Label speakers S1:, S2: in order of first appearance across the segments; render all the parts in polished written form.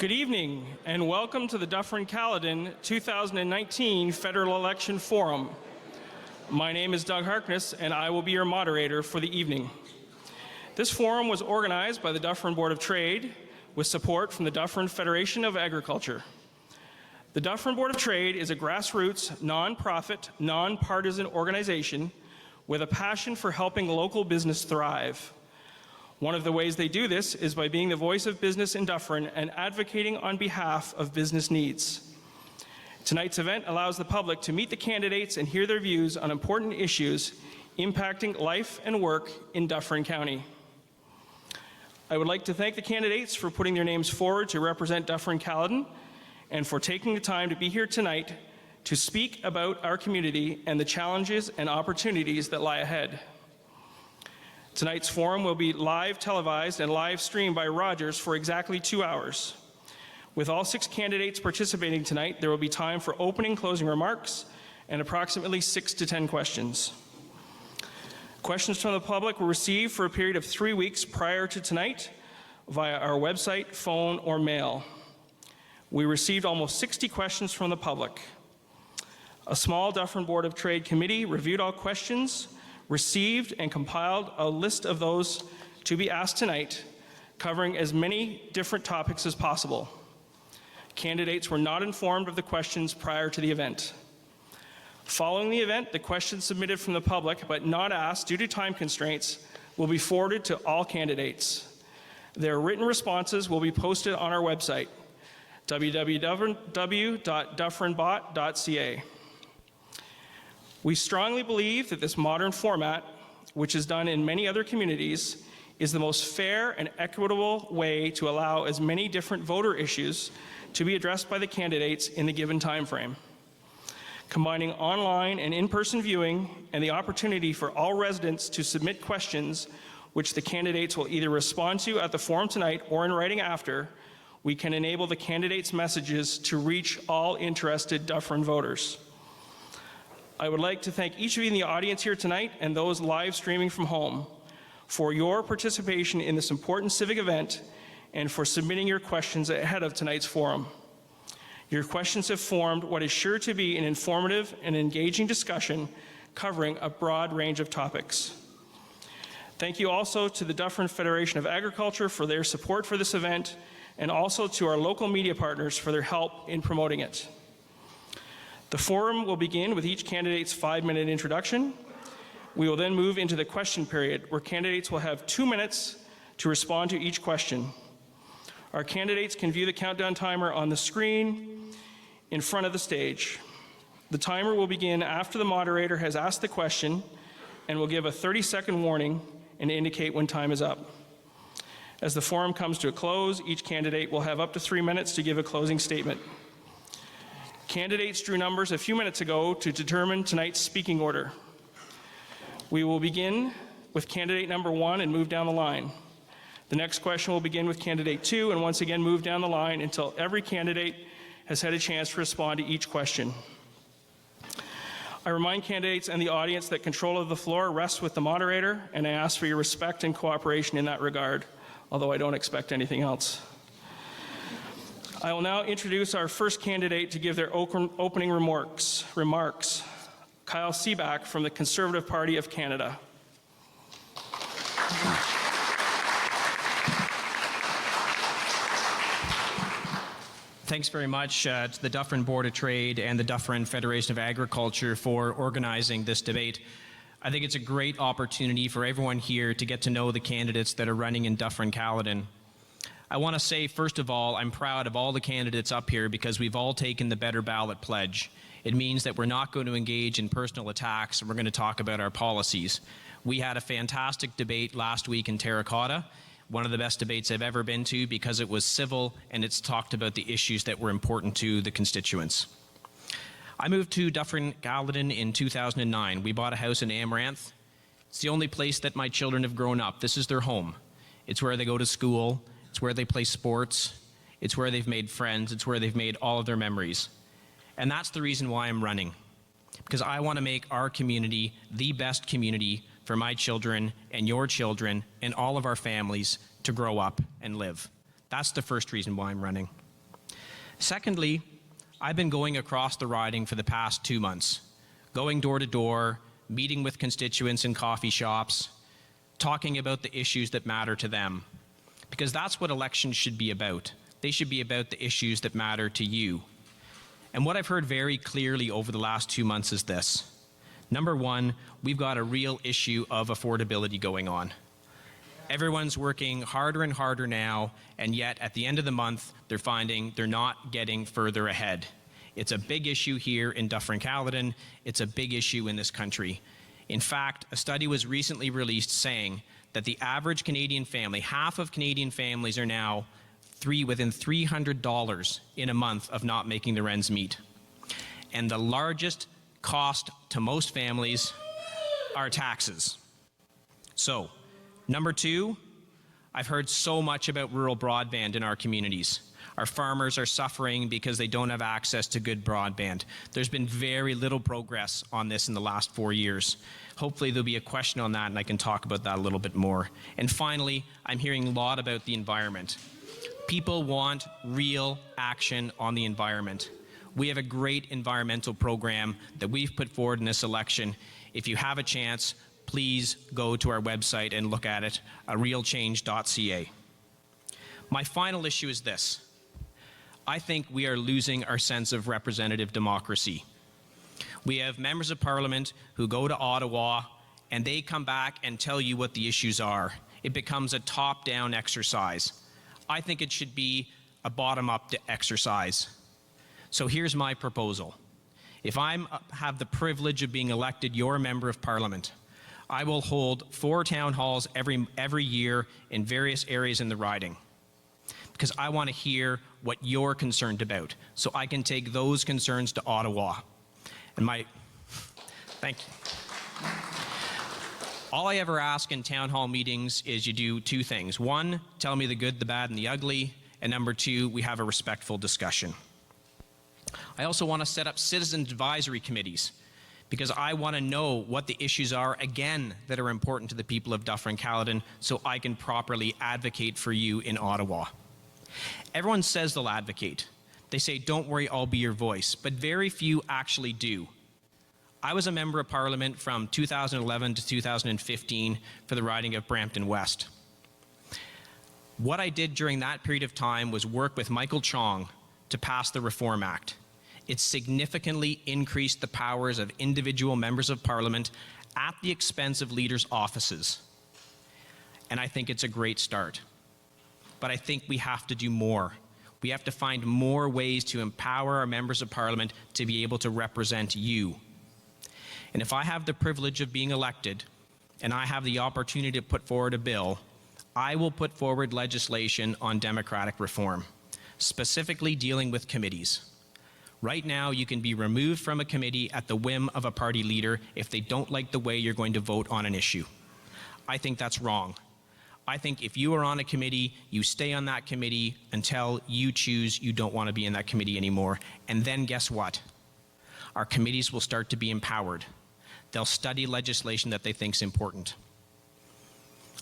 S1: Good evening and welcome to the Dufferin-Caledon 2019 Federal Election Forum. My name is Doug Harkness and I will be your moderator for the evening. This forum was organized by the Dufferin Board of Trade with support from the Dufferin Federation of Agriculture. The Dufferin Board of Trade is a grassroots, non-profit, non-partisan organization with a passion for helping local business thrive. One of the ways they do this is by being the voice of business in Dufferin and advocating on behalf of business needs. Tonight's event allows the public to meet the candidates and hear their views on important issues impacting life and work in Dufferin County. I would like to thank the candidates for putting their names forward to represent Dufferin-Caledon and for taking the time to be here tonight to speak about our community and the challenges and opportunities that lie ahead. Tonight's forum will be live televised and live streamed by Rogers for exactly 2 hours. With all 6 candidates participating tonight, there will be time for opening, closing remarks, and approximately 6 to 10 questions. Questions from the public were received for a period of 3 weeks prior to tonight via our website, phone, or mail. We received almost 60 questions from the public. A small Dufferin Board of Trade committee reviewed all questions, received and compiled a list of those to be asked tonight, covering as many different topics as possible. Candidates were not informed of the questions prior to the event. Following the event, the questions submitted from the public but not asked due to time constraints will be forwarded to all candidates. Their written responses will be posted on our website, www.dufferinbot.ca. We strongly believe that this modern format, which is done in many other communities, is the most fair and equitable way to allow as many different voter issues to be addressed by the candidates in the given time frame. Combining online and in-person viewing and the opportunity for all residents to submit questions which the candidates will either respond to at the forum tonight or in writing after, we can enable the candidates' messages to reach all interested Dufferin voters. I would like to thank each of you in the audience here tonight and those live streaming from home for your participation in this important civic event and for submitting your questions ahead of tonight's forum. Your questions have formed what is sure to be an informative and engaging discussion covering a broad range of topics. Thank you also to the Dufferin Federation of Agriculture for their support for this event and also to our local media partners for their help in promoting it. The forum will begin with each candidate's 5-minute introduction. We will then move into the question period, where candidates will have 2 minutes to respond to each question. Our candidates can view the countdown timer on the screen in front of the stage. The timer will begin after the moderator has asked the question and will give a 30-second warning and indicate when time is up. As the forum comes to a close, each candidate will have up to 3 minutes to give a closing statement. Candidates drew numbers a few minutes ago to determine tonight's speaking order. We will begin with candidate number 1 and move down the line. The next question will begin with candidate 2 and once again move down the line until every candidate has had a chance to respond to each question. I remind candidates and the audience that control of the floor rests with the moderator, and I ask for your respect and cooperation in that regard, although I don't expect anything else. I will now introduce our first candidate to give their opening remarks. Kyle Seaback from the Conservative Party of Canada.
S2: Thanks very much to the Dufferin Board of Trade and the Dufferin Federation of Agriculture for organizing this debate. I think it's a great opportunity for everyone here to get to know the candidates that are running in Dufferin-Caledon. I want to say, first of all, I'm proud of all the candidates up here because we've all taken the Better Ballot Pledge. It means that we're not going to engage in personal attacks and we're going to talk about our policies. We had a fantastic debate last week in Terracotta, one of the best debates I've ever been to because it was civil and it's talked about the issues that were important to the constituents. I moved to Dufferin-Caledon in 2009. We bought a house in Amaranth. It's the only place that my children have grown up. This is their home. It's where they go to school. It's where they play sports. It's where they've made friends. It's where they've made all of their memories. And that's the reason why I'm running. Because I want to make our community the best community for my children and your children and all of our families to grow up and live. That's the first reason why I'm running. Secondly, I've been going across the riding for the past 2 months, going door to door, meeting with constituents in coffee shops, talking about the issues that matter to them, because that's what elections should be about. They should be about the issues that matter to you. And what I've heard very clearly over the last 2 months is this. Number one, we've got a real issue of affordability going on. Everyone's working harder and harder now, and yet at the end of the month, they're finding they're not getting further ahead. It's a big issue here in Dufferin-Caledon. It's a big issue in this country. In fact, a study was recently released saying that the average Canadian family, half of Canadian families are now within $300 in a month of not making their ends meet. And the largest cost to most families are taxes. So, number two, I've heard so much about rural broadband in our communities. Our farmers are suffering because they don't have access to good broadband. There's been very little progress on this in the last 4 years. Hopefully there'll be a question on that and I can talk about that a little bit more. And finally, I'm hearing a lot about the environment. People want real action on the environment. We have a great environmental program that we've put forward in this election. If you have a chance, please go to our website and look at it, realchange.ca. My final issue is this. I think we are losing our sense of representative democracy. We have members of parliament who go to Ottawa and they come back and tell you what the issues are. It becomes a top-down exercise. I think it should be a bottom-up exercise. So here's my proposal. If I have the privilege of being elected your member of parliament, I will hold 4 town halls every year in various areas in the riding, because I want to hear what you're concerned about, so I can take those concerns to Ottawa. And thank you. All I ever ask in town hall meetings is you do 2 things. 1, tell me the good, the bad, and the ugly, and number 2, we have a respectful discussion. I also want to set up citizen advisory committees, because I want to know what the issues are, again, that are important to the people of Dufferin-Caledon, so I can properly advocate for you in Ottawa. Everyone says they'll advocate. They say, don't worry, I'll be your voice, but very few actually do. I was a member of parliament from 2011 to 2015 for the riding of Brampton West. What I did during that period of time was work with Michael Chong to pass the Reform Act. It significantly increased the powers of individual members of parliament at the expense of leaders' offices. And I think it's a great start. But I think we have to do more. We have to find more ways to empower our members of parliament to be able to represent you. And if I have the privilege of being elected, and I have the opportunity to put forward a bill, I will put forward legislation on democratic reform, specifically dealing with committees. Right now, you can be removed from a committee at the whim of a party leader if they don't like the way you're going to vote on an issue. I think that's wrong. I think if you are on a committee, you stay on that committee until you choose you don't want to be in that committee anymore. And then guess what? Our committees will start to be empowered. They'll study legislation that they think is important.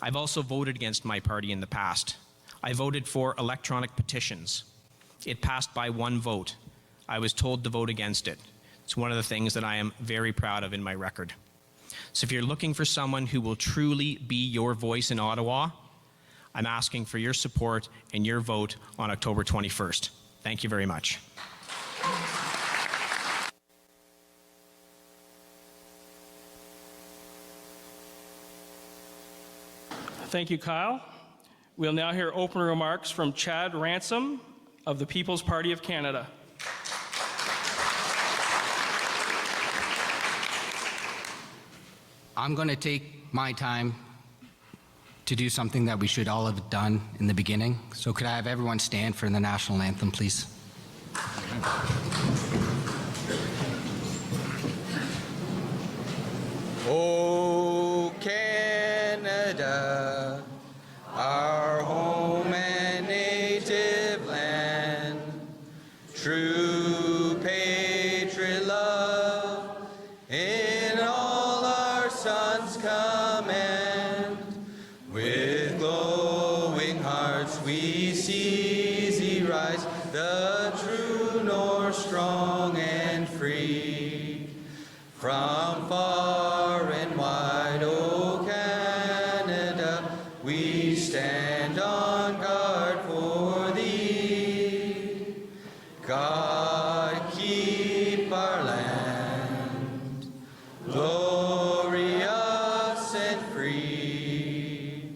S2: I've also voted against my party in the past. I voted for electronic petitions. It passed by 1 vote. I was told to vote against it. It's one of the things that I am very proud of in my record. So if you're looking for someone who will truly be your voice in Ottawa, I'm asking for your support and your vote on October 21st. Thank you very much.
S1: Thank you, Kyle. We'll now hear opening remarks from Chad Ransom of the People's Party of Canada.
S3: I'm going to take my time to do something that we should all have done in the beginning. So could I have everyone stand for the national anthem, please? Oh, Canada, our home and native land, true patriot love, in all our sons' command. With glowing hearts we seize, rise, the true
S4: From far and wide, O Canada, we stand on guard for thee. God, keep our land glorious and free.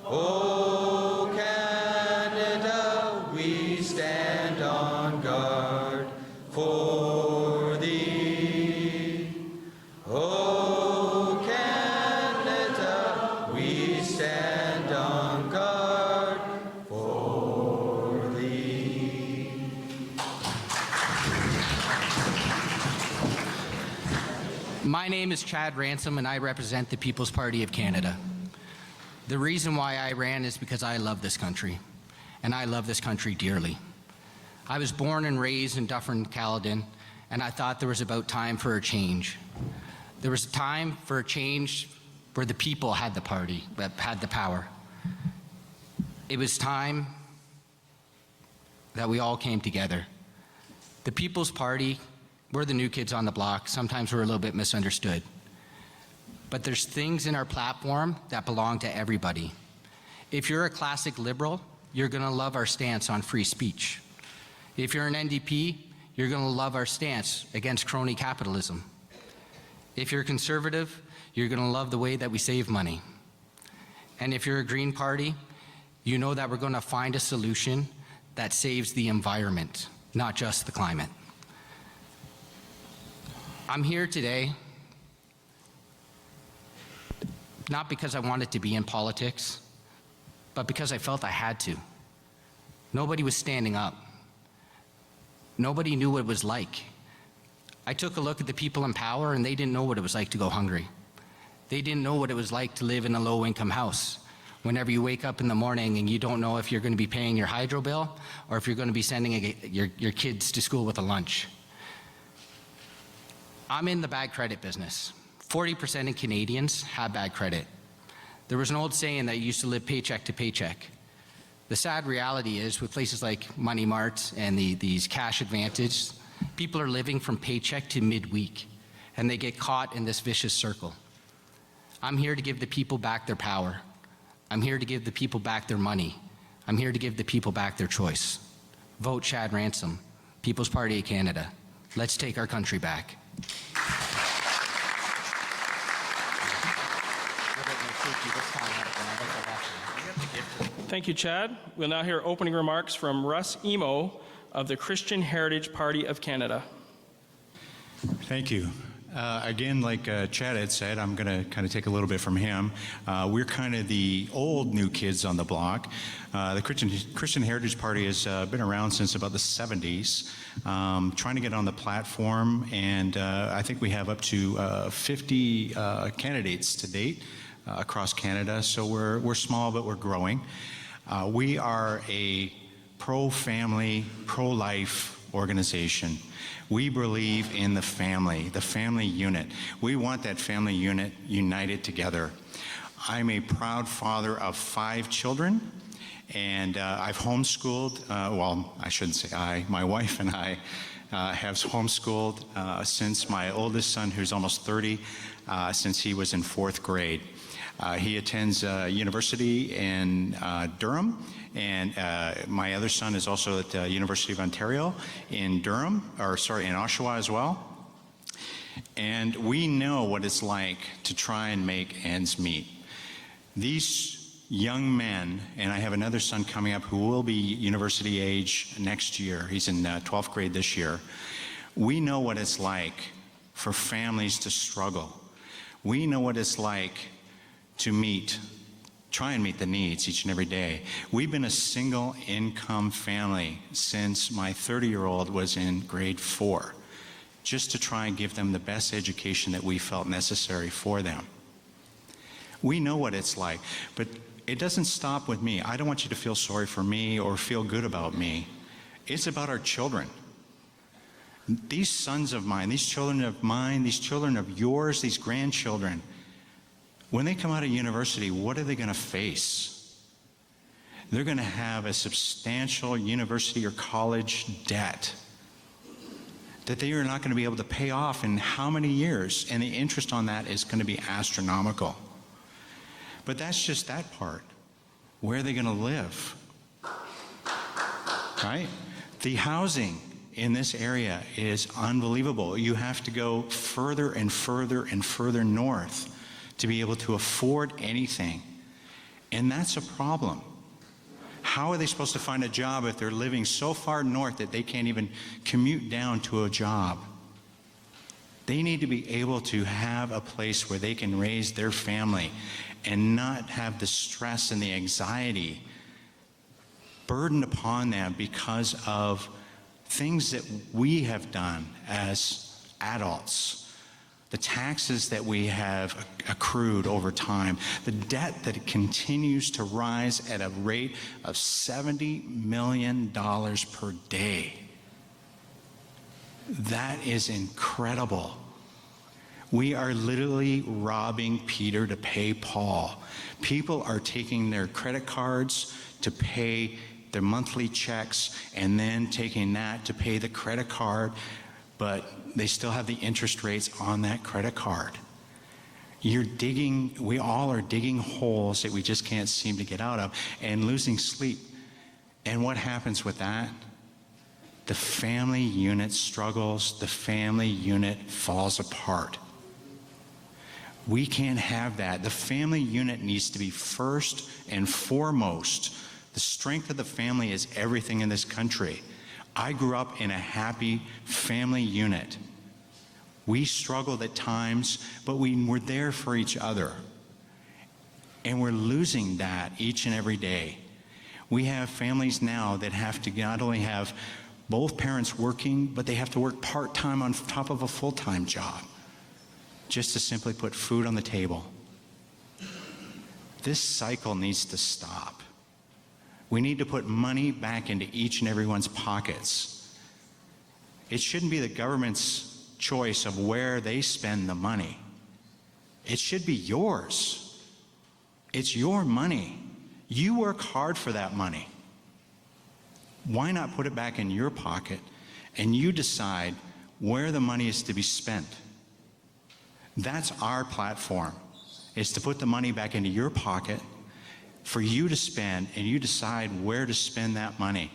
S4: O Canada, we stand on guard for thee. O Canada, we stand on guard for thee.
S3: My name is Chad Ransom, and I represent the People's Party of Canada. The reason why I ran is because I love this country, and I love this country dearly. I was born and raised in Dufferin-Caledon, and I thought there was about time for a change. There was time for a change where the people had the party, had the power. It was time that we all came together. The People's Party, we're the new kids on the block. Sometimes we're a little bit misunderstood. But there's things in our platform that belong to everybody. If you're a classic liberal, you're going to love our stance on free speech. If you're an NDP, you're going to love our stance against crony capitalism. If you're conservative, you're going to love the way that we save money. And if you're a Green Party, you know that we're going to find a solution that saves the environment, not just the climate. I'm here today not because I wanted to be in politics, but because I felt I had to. Nobody was standing up. Nobody knew what it was like. I took a look at the people in power, and they didn't know what it was like to go hungry. They didn't know what it was like to live in a low-income house. Whenever you wake up in the morning and you don't know if you're going to be paying your hydro bill or if you're going to be sending your kids to school with a lunch. I'm in the bad credit business. 40% of Canadians have bad credit. There was an old saying that you used to live paycheck to paycheck. The sad reality is, with places like Money Mart and these cash advantage, people are living from paycheck to midweek, and they get caught in this vicious circle. I'm here to give the people back their power. I'm here to give the people back their money. I'm here to give the people back their choice. Vote Chad Ransom, People's Party of Canada. Let's take our country back.
S1: Thank you, Chad. We'll now hear opening remarks from Russ Emo of the Christian Heritage Party of Canada.
S5: Thank you. Again, like Chad had said, I'm going to kind of take a little bit from him. We're kind of the old new kids on the block. The Christian Heritage Party has been around since about the 70s, trying to get on the platform, and I think we have up to 50 candidates to date across Canada, so we're small, but we're growing. We are a pro-family, pro-life organization. We believe in the family unit. We want that family unit united together. I'm a proud father of 5 children, and I've homeschooled, well, I shouldn't say I, my wife and I have homeschooled since my oldest son, who's almost 30, since he was in 4th grade. He attends university in Durham, and my other son is also at the University of Ontario in in Oshawa as well. And we know what it's like to try and make ends meet. These young men, and I have another son coming up who will be university age next year. He's in 12th grade this year. We know what it's like for families to struggle. We know what it's like to try and meet the needs each and every day. We've been a single income family since my 30-year-old was in grade 4, just to try and give them the best education that we felt necessary for them. We know what it's like, but it doesn't stop with me. I don't want you to feel sorry for me or feel good about me. It's about our children. These sons of mine, these children of mine, these children of yours, these grandchildren, when they come out of university, what are they going to face? They're going to have a substantial university or college debt that they are not going to be able to pay off in how many years, and the interest on that is going to be astronomical. But that's just that part. Where are they going to live? Right? The housing in this area is unbelievable. You have to go further and further and further north to be able to afford anything. And that's a problem. How are they supposed to find a job if they're living so far north that they can't even commute down to a job? They need to be able to have a place where they can raise their family and not have the stress and the anxiety burdened upon them because of things that we have done as adults. The taxes that we have accrued over time, the debt that continues to rise at a rate of $70 million per day. That is incredible. We are literally robbing Peter to pay Paul. People are taking their credit cards to pay their monthly checks and then taking that to pay the credit card, but they still have the interest rates on that credit card. We all are digging holes that we just can't seem to get out of and losing sleep. And what happens with that? The family unit struggles, the family unit falls apart. We can't have that. The family unit needs to be first and foremost. The strength of the family is everything in this country. I grew up in a happy family unit. We struggled at times, but we were there for each other. And we're losing that each and every day. We have families now that have to not only have both parents working, but they have to work part-time on top of a full-time job just to simply put food on the table. This cycle needs to stop. We need to put money back into each and everyone's pockets. It shouldn't be the government's choice of where they spend the money. It should be yours. It's your money. You work hard for that money. Why not put it back in your pocket and you decide where the money is to be spent? That's our platform, is to put the money back into your pocket for you to spend, and you decide where to spend that money,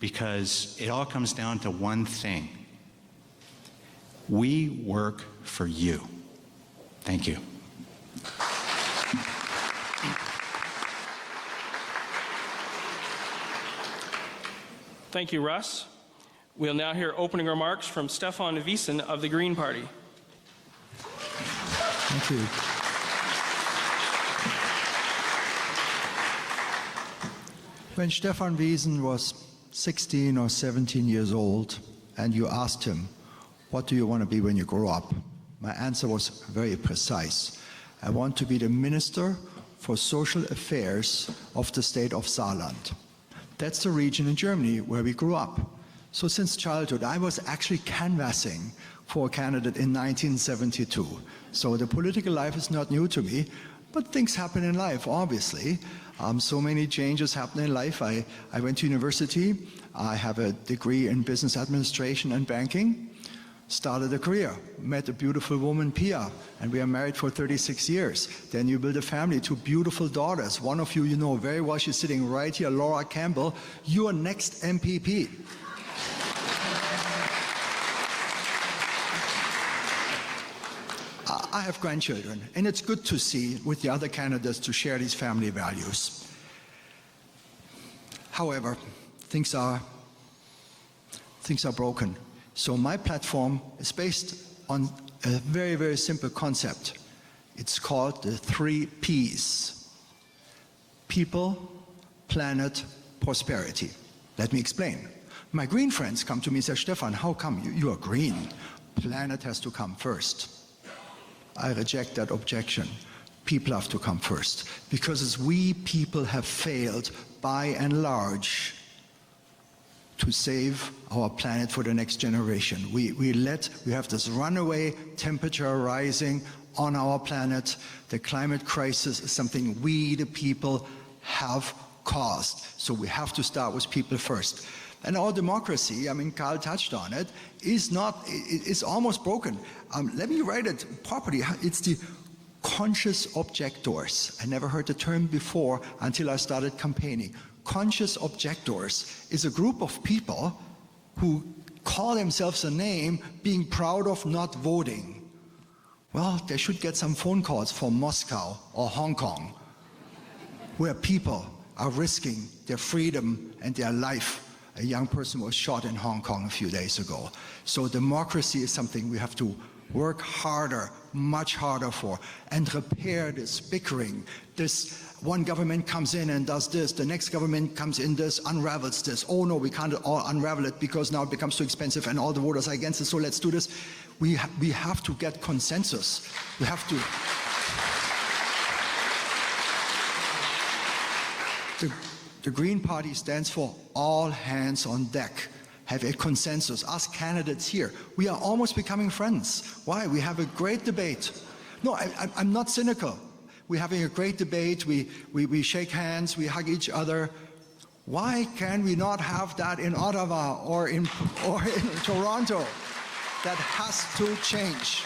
S5: because it all comes down to one thing. We work for you. Thank you.
S1: Thank you, Russ. We'll now hear opening remarks from Stefan Wiesen of the Green Party.
S6: Thank you. When Stefan Wiesen was 16 or 17 years old, and you asked him, what do you want to be when you grow up? My answer was very precise. I want to be the Minister for Social Affairs of the state of Saarland. That's the region in Germany where we grew up. So since childhood, I was actually canvassing for a candidate in 1972. So the political life is not new to me, but things happen in life, obviously. So many changes happen in life. I went to university. I have a degree in business administration and banking. Started a career, met a beautiful woman, Pia, and we are married for 36 years. Then you build a family, 2 beautiful daughters. One of you know very well, she's sitting right here, Laura Campbell, your next MPP. I have grandchildren, and it's good to see with the other candidates to share these family values. However, things are broken. So my platform is based on a very, very simple concept. It's called the 3 Ps. People, planet, prosperity. Let me explain. My green friends come to me and say, Stefan, how come you are green? Planet has to come first. I reject that objection. People have to come first. Because as we people have failed, by and large, to save our planet for the next generation. We have this runaway temperature rising on our planet. The climate crisis is something we, the people, have caused. So we have to start with people first. And our democracy, I mean, Carl touched on it, is almost broken. Let me write it properly. It's the conscious objectors. I never heard the term before until I started campaigning. Conscious objectors is a group of people who call themselves a name being proud of not voting. Well, they should get some phone calls from Moscow or Hong Kong, where people are risking their freedom and their life. A young person was shot in Hong Kong a few days ago. So democracy is something we have to work harder, much harder for, and repair this bickering. This one government comes in and does this, the next government comes in this, unravels this. Oh no, we can't all unravel it because now it becomes too expensive and all the voters are against it, so let's do this. We have to get consensus. We have to... The Green Party stands for all hands on deck. Have a consensus. Ask candidates here. We are almost becoming friends. Why? We have a great debate. No, I'm not cynical. We're having a great debate. We shake hands. We hug each other. Why can we not have that in Ottawa or in Toronto? That has to change.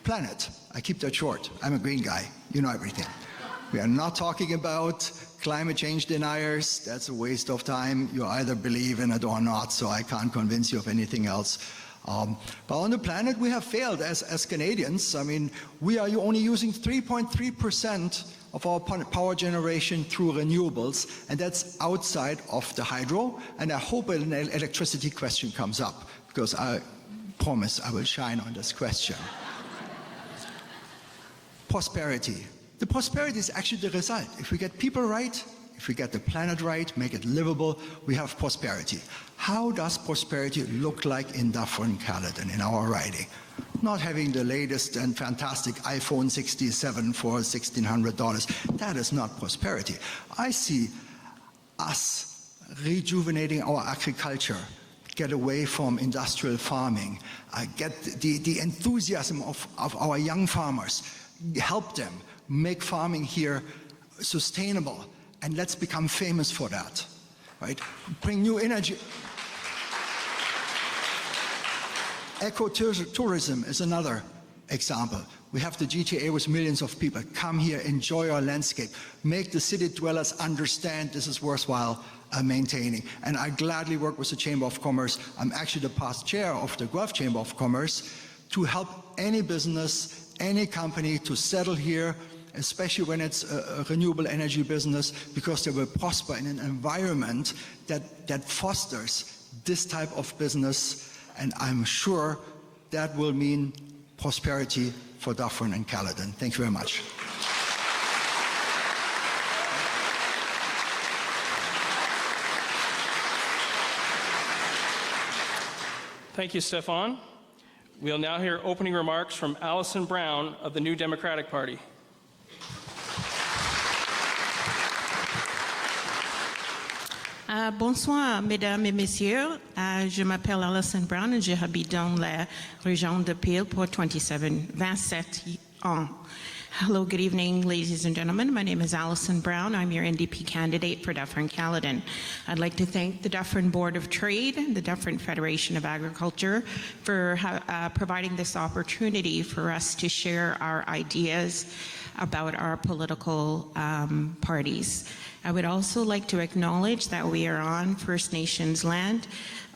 S6: Planet. I keep that short. I'm a green guy. You know everything. We are not talking about climate change deniers. That's a waste of time. You either believe in it or not, so I can't convince you of anything else. But on the planet, we have failed as Canadians. I mean, we are only using 3.3% of our power generation through renewables, and that's outside of the hydro. And I hope an electricity question comes up, because I promise I will shine on this question. Prosperity. The prosperity is actually the result. If we get people right, if we get the planet right, make it livable, we have prosperity. How does prosperity look like in Dufferin-Caledon, in our riding? Not having the latest and fantastic iPhone 67 for $1,600. That is not prosperity. I see us rejuvenating our agriculture, get away from industrial farming, get the enthusiasm of our young farmers, help them make farming here sustainable, and let's become famous for that, right? Bring new energy. Ecotourism is another example. We have the GTA with millions of people. Come here, enjoy our landscape, make the city dwellers understand this is worthwhile maintaining. And I gladly work with the Chamber of Commerce. I'm actually the past chair of the Guelph Chamber of Commerce to help any business, any company to settle here, especially when it's a renewable energy business, because they will prosper in an environment that fosters this type of business, and I'm sure that will mean prosperity for Dufferin and Caledon. Thank you very much.
S1: Thank you, Stefan. We'll now hear opening remarks from Alison Brown of the New Democratic Party.
S7: Bonsoir, mesdames et messieurs. Je m'appelle Alison Brown et j'habite dans la région de Peel pour 27 ans. Hello, good evening, ladies and gentlemen. My name is Alison Brown. I'm your NDP candidate for Dufferin-Caledon. I'd like to thank the Dufferin Board of Trade and the Dufferin Federation of Agriculture for providing this opportunity for us to share our ideas about our political parties. I would also like to acknowledge that we are on First Nations land,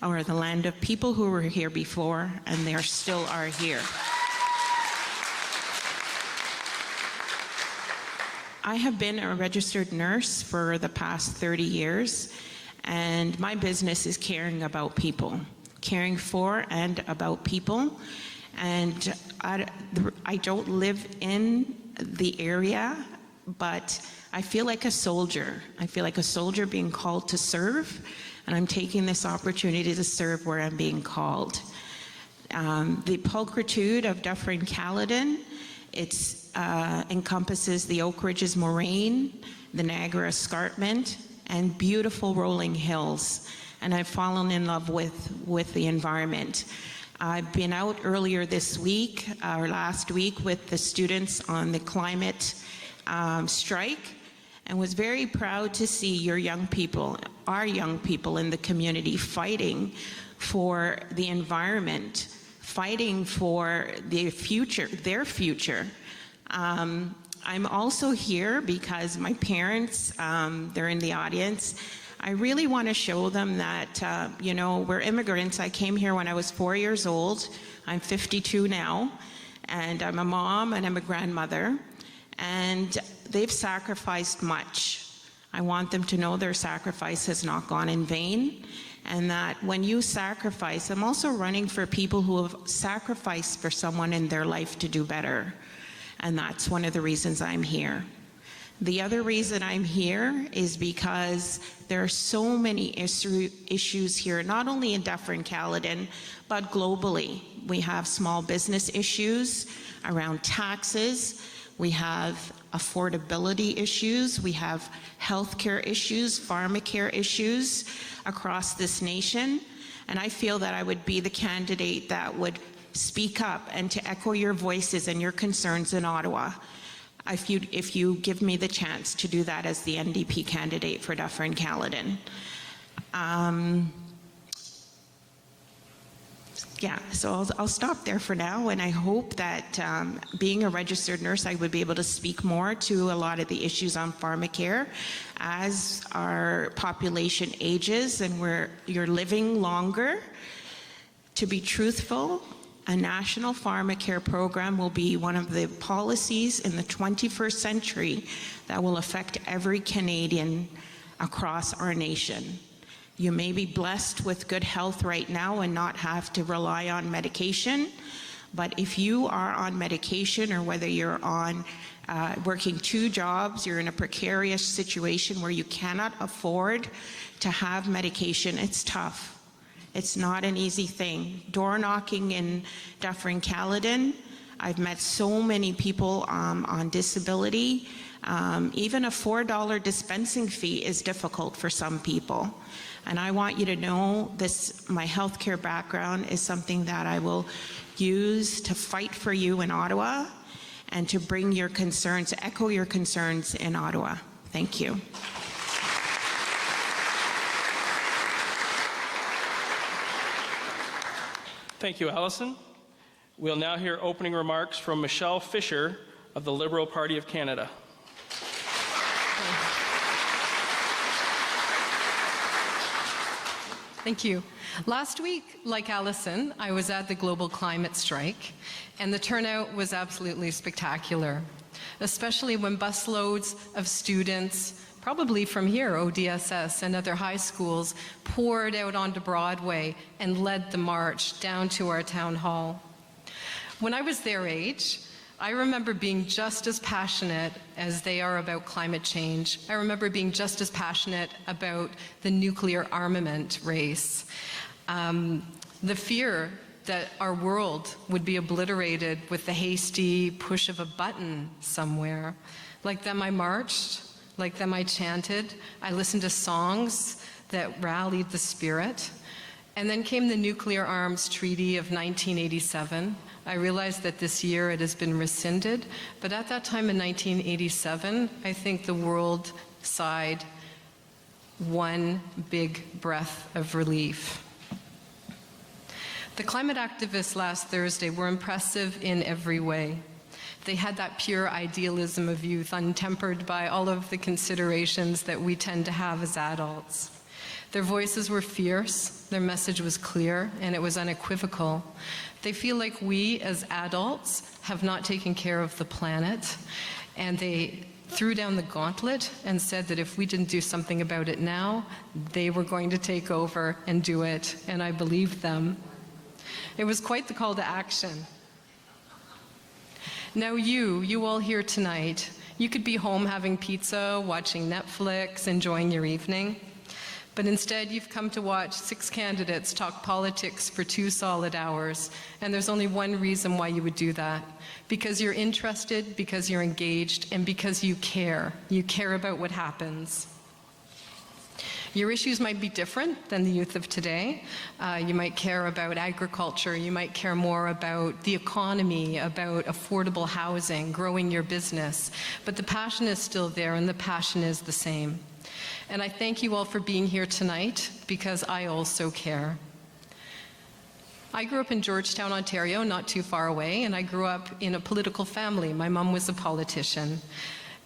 S7: or the land of people who were here before, and they still are here. I have been a registered nurse for the past 30 years, and my business is caring about people, caring for and about people. And I don't live in the area, but I feel like a soldier. I feel like a soldier being called to serve, and I'm taking this opportunity to serve where I'm being called. The pulchritude of Dufferin-Caledon, it encompasses the Oak Ridges Moraine, the Niagara Escarpment, and beautiful rolling hills. And I've fallen in love with the environment. I've been out earlier this week, or last week, with the students on the climate strike, and was very proud to see your young people, our young people in the community, fighting for the environment, fighting for their future. I'm also here because my parents, they're in the audience. I really want to show them that, we're immigrants. I came here when I was 4 years old. I'm 52 now, and I'm a mom and I'm a grandmother, and they've sacrificed much. I want them to know their sacrifice has not gone in vain, and that when you sacrifice, I'm also running for people who have sacrificed for someone in their life to do better, and that's one of the reasons I'm here. The other reason I'm here is because there are so many issues here, not only in Dufferin-Caledon, but globally. We have small business issues around taxes, we have affordability issues, we have healthcare issues, pharmacare issues across this nation, and I feel that I would be the candidate that would speak up and to echo your voices and your concerns in Ottawa. If you give me the chance to do that as the NDP candidate for Dufferin-Caledon. So I'll stop there for now, and I hope that being a registered nurse, I would be able to speak more to a lot of the issues on pharmacare as our population ages and you're living longer. To be truthful, a national pharmacare program will be one of the policies in the 21st century that will affect every Canadian across our nation. You may be blessed with good health right now and not have to rely on medication, but if you are on medication, or whether you're on working 2 jobs, you're in a precarious situation where you cannot afford to have medication, it's tough. It's not an easy thing. Door knocking in Dufferin-Caledon, I've met so many people on disability. Even a $4 dispensing fee is difficult for some people. And I want you to know this, my healthcare background is something that I will use to fight for you in Ottawa and to bring your concerns, echo your concerns in Ottawa. Thank you.
S1: Thank you, Allison. We'll now hear opening remarks from Michelle Fisher of the Liberal Party of Canada.
S8: Thank you. Last week, like Allison, I was at the global climate strike, and the turnout was absolutely spectacular, especially when busloads of students, probably from here, ODSS and other high schools, poured out onto Broadway and led the march down to our town hall. When I was their age, I remember being just as passionate as they are about climate change. I remember being just as passionate about the nuclear armament race. The fear that our world would be obliterated with the hasty push of a button somewhere. Like them I marched, like them I chanted, I listened to songs that rallied the spirit. And then came the Nuclear Arms Treaty of 1987. I realize that this year it has been rescinded, but at that time in 1987, I think the world sighed one big breath of relief. The climate activists last Thursday were impressive in every way. They had that pure idealism of youth, untempered by all of the considerations that we tend to have as adults. Their voices were fierce, their message was clear, and it was unequivocal. They feel like we, as adults, have not taken care of the planet, and they threw down the gauntlet and said that if we didn't do something about it now, they were going to take over and do it, and I believed them. It was quite the call to action. Now you all here tonight, you could be home having pizza, watching Netflix, enjoying your evening. But instead, you've come to watch 6 candidates talk politics for 2 solid hours, and there's only one reason why you would do that. Because you're interested, because you're engaged, and because you care. You care about what happens. Your issues might be different than the youth of today. You might care about agriculture, you might care more about the economy, about affordable housing, growing your business, but the passion is still there and the passion is the same. And I thank you all for being here tonight because I also care. I grew up in Georgetown, Ontario, not too far away, and I grew up in a political family. My mom was a politician,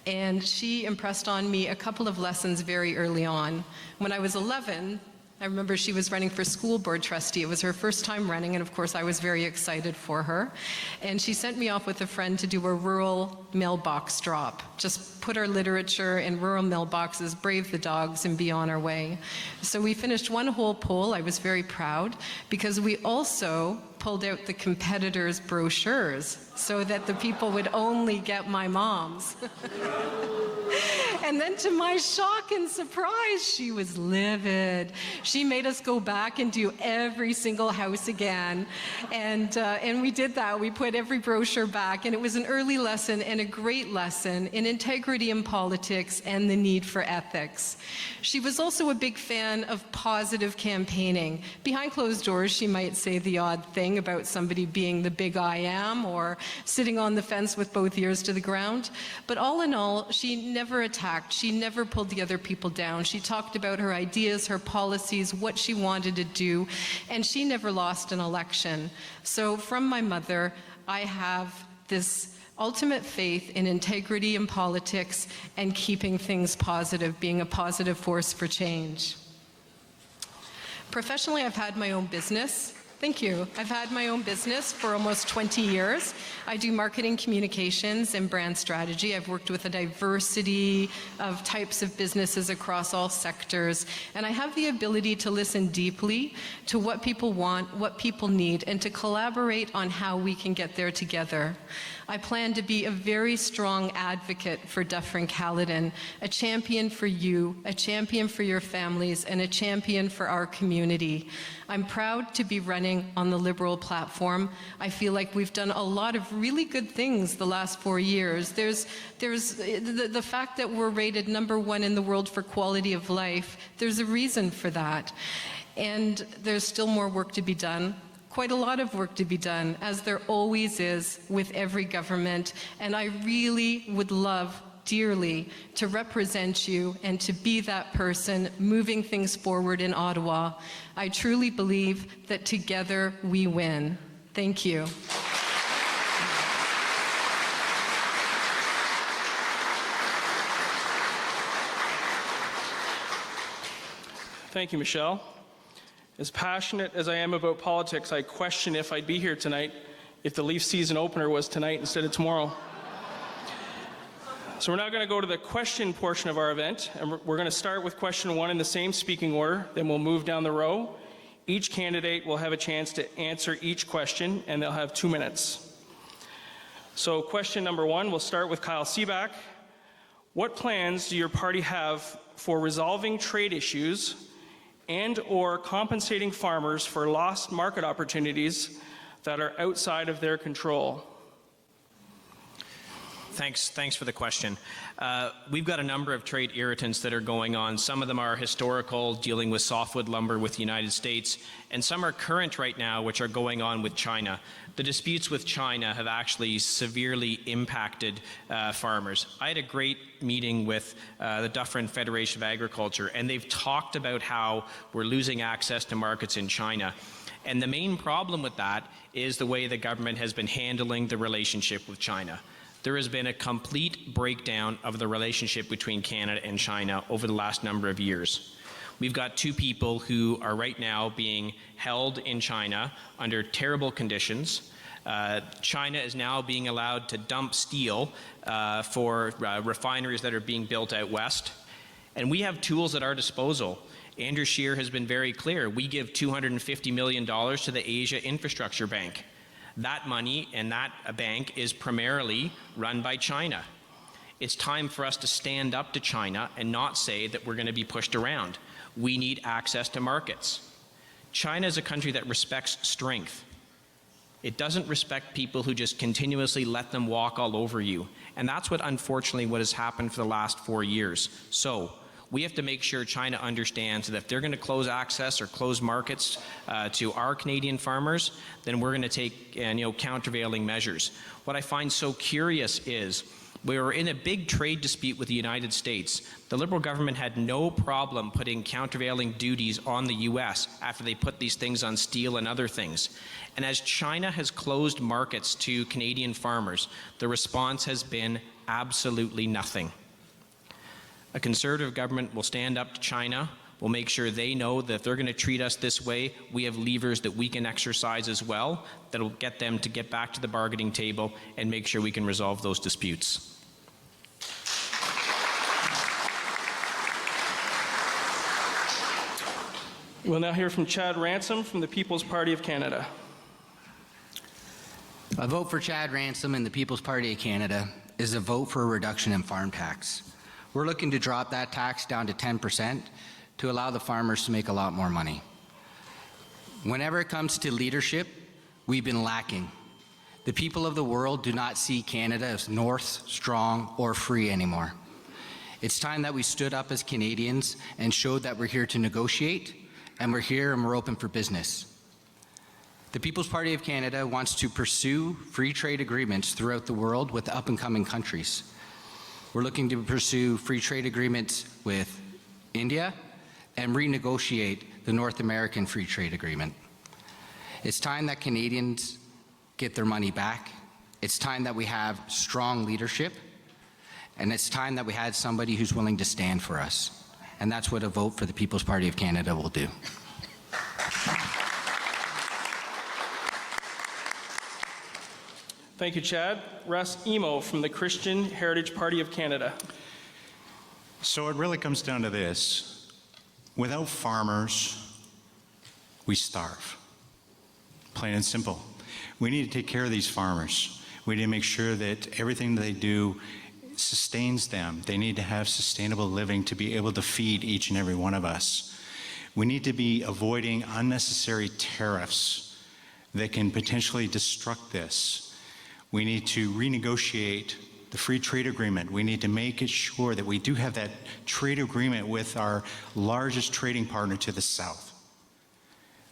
S8: and she impressed on me a couple of lessons very early on. When I was 11, I remember she was running for school board trustee. It was her first time running, and of course I was very excited for her. And she sent me off with a friend to do a rural mailbox drop. Just put our literature in rural mailboxes, brave the dogs, and be on our way. So we finished one whole poll. I was very proud because we also pulled out the competitors' brochures so that the people would only get my mom's. And then to my shock and surprise, she was livid. She made us go back and do every single house again. And we did that. We put every brochure back, and it was an early lesson and a great lesson in integrity in politics and the need for ethics. She was also a big fan of positive campaigning. Behind closed doors, she might say the odd thing about somebody being the big I am or sitting on the fence with both ears to the ground. But all in all, she never attacked. She never pulled the other people down. She talked about her ideas, her policies, what she wanted to do, and she never lost an election. So from my mother, I have this ultimate faith in integrity in politics and keeping things positive, being a positive force for change. Professionally, I've had my own business. Thank you. I've had my own business for almost 20 years. I do marketing communications and brand strategy. I've worked with a diversity of types of businesses across all sectors, and I have the ability to listen deeply to what people want, what people need, and to collaborate on how we can get there together. I plan to be a very strong advocate for Dufferin-Caledon, a champion for you, a champion for your families, and a champion for our community. I'm proud to be running on the Liberal platform. I feel like we've done a lot of really good things the last 4 years. There's the fact that we're rated #1 in the world for quality of life. There's a reason for that. And there's still more work to be done. Quite a lot of work to be done, as there always is with every government, and I really would love dearly to represent you and to be that person moving things forward in Ottawa. I truly believe that together we win. Thank you.
S1: Thank you, Michelle. As passionate as I am about politics, I question if I'd be here tonight if the Leaf season opener was tonight instead of tomorrow. So we're now going to go to the question portion of our event, and we're going to start with question 1 in the same speaking order, then we'll move down the row. Each candidate will have a chance to answer each question, and they'll have 2 minutes. So question number 1, we'll start with Kyle Seaback. What plans do your party have for resolving trade issues and/or compensating farmers for lost market opportunities that are outside of their control?
S2: Thanks for the question. We've got a number of trade irritants that are going on. Some of them are historical, dealing with softwood lumber with the United States, and some are current right now, which are going on with China. The disputes with China have actually severely impacted farmers. I had a great meeting with the Dufferin Federation of Agriculture, and they've talked about how we're losing access to markets in China. And the main problem with that is the way the government has been handling the relationship with China. There has been a complete breakdown of the relationship between Canada and China over the last number of years. We've got 2 people who are right now being held in China under terrible conditions. China is now being allowed to dump steel for refineries that are being built out west. And we have tools at our disposal. Andrew Scheer has been very clear. We give $250 million to the Asia Infrastructure Bank. That money and that bank is primarily run by China. It's time for us to stand up to China and not say that we're going to be pushed around. We need access to markets. China is a country that respects strength. It doesn't respect people who just continuously let them walk all over you. And that's what, unfortunately, what has happened for the last 4 years. So we have to make sure China understands that if they're going to close access or close markets to our Canadian farmers, then we're going to take countervailing measures. What I find so curious is we were in a big trade dispute with the United States. The Liberal government had no problem putting countervailing duties on the U.S. after they put these things on steel and other things. And as China has closed markets to Canadian farmers, the response has been absolutely nothing. A Conservative government will stand up to China. We'll make sure they know that if they're going to treat us this way, we have levers that we can exercise as well that will get them to get back to the bargaining table and make sure we can resolve those disputes.
S1: We'll now hear from Chad Ransom from the People's Party of Canada.
S3: A vote for Chad Ransom and the People's Party of Canada is a vote for a reduction in farm tax. We're looking to drop that tax down to 10% to allow the farmers to make a lot more money. Whenever it comes to leadership, we've been lacking. The people of the world do not see Canada as north, strong, or free anymore. It's time that we stood up as Canadians and showed that we're here to negotiate, and we're here and we're open for business. The People's Party of Canada wants to pursue free trade agreements throughout the world with up-and-coming countries. We're looking to pursue free trade agreements with India and renegotiate the North American Free Trade Agreement. It's time that Canadians get their money back. It's time that we have strong leadership. And it's time that we had somebody who's willing to stand for us. And that's what a vote for the People's Party of Canada will do.
S1: Thank you, Chad. Russ Emo from the Christian Heritage Party of Canada.
S5: So it really comes down to this. Without farmers, we starve. Plain and simple. We need to take care of these farmers. We need to make sure that everything they do sustains them. They need to have sustainable living to be able to feed each and every one of us. We need to be avoiding unnecessary tariffs that can potentially destruct this. We need to renegotiate the free trade agreement. We need to make it sure that we do have that trade agreement with our largest trading partner to the south.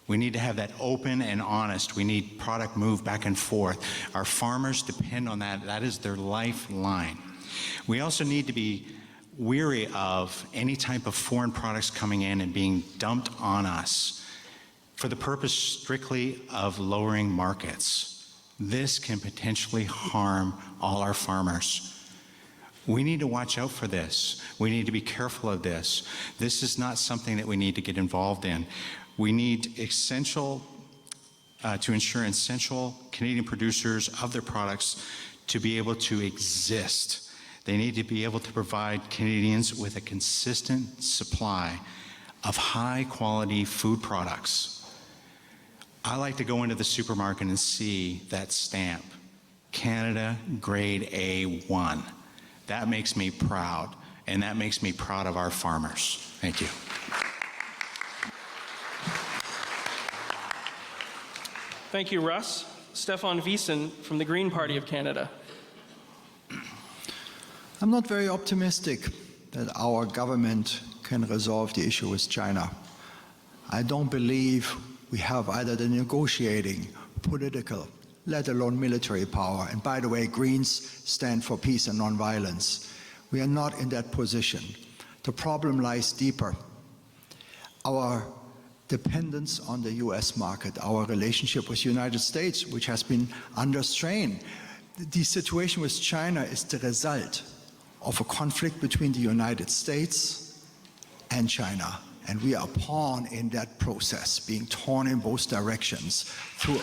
S5: We need to have that open and honest. We need product moved back and forth. Our farmers depend on that. That is their lifeline. We also need to be weary of any type of foreign products coming in and being dumped on us for the purpose strictly of lowering markets. This can potentially harm all our farmers. We need to watch out for this. We need to be careful of this. This is not something that we need to get involved in. We need to ensure essential Canadian producers of their products to be able to exist. They need to be able to provide Canadians with a consistent supply of high quality food products. I like to go into the supermarket and see that stamp, Canada Grade A1. That makes me proud, and that makes me proud of our farmers. Thank you.
S1: Thank you, Russ. Stefan Wiesen from the Green Party of Canada.
S6: I'm not very optimistic that our government can resolve the issue with China. I don't believe we have either the negotiating, political, let alone military power. And by the way, Greens stand for peace and nonviolence. We are not in that position. The problem lies deeper. Our dependence on the US market, our relationship with the United States, which has been under strain. The situation with China is the result of a conflict between the United States and China. And we are a pawn in that process, being torn in both directions through.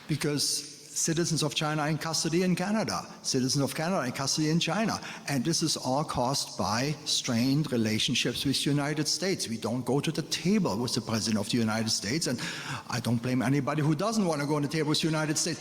S6: Because citizens of China are in custody in Canada, citizens of Canada are in custody in China. And this is all caused by strained relationships with the United States. We don't go to the table with the President of the United States, and I don't blame anybody who doesn't want to go on the table with the United States.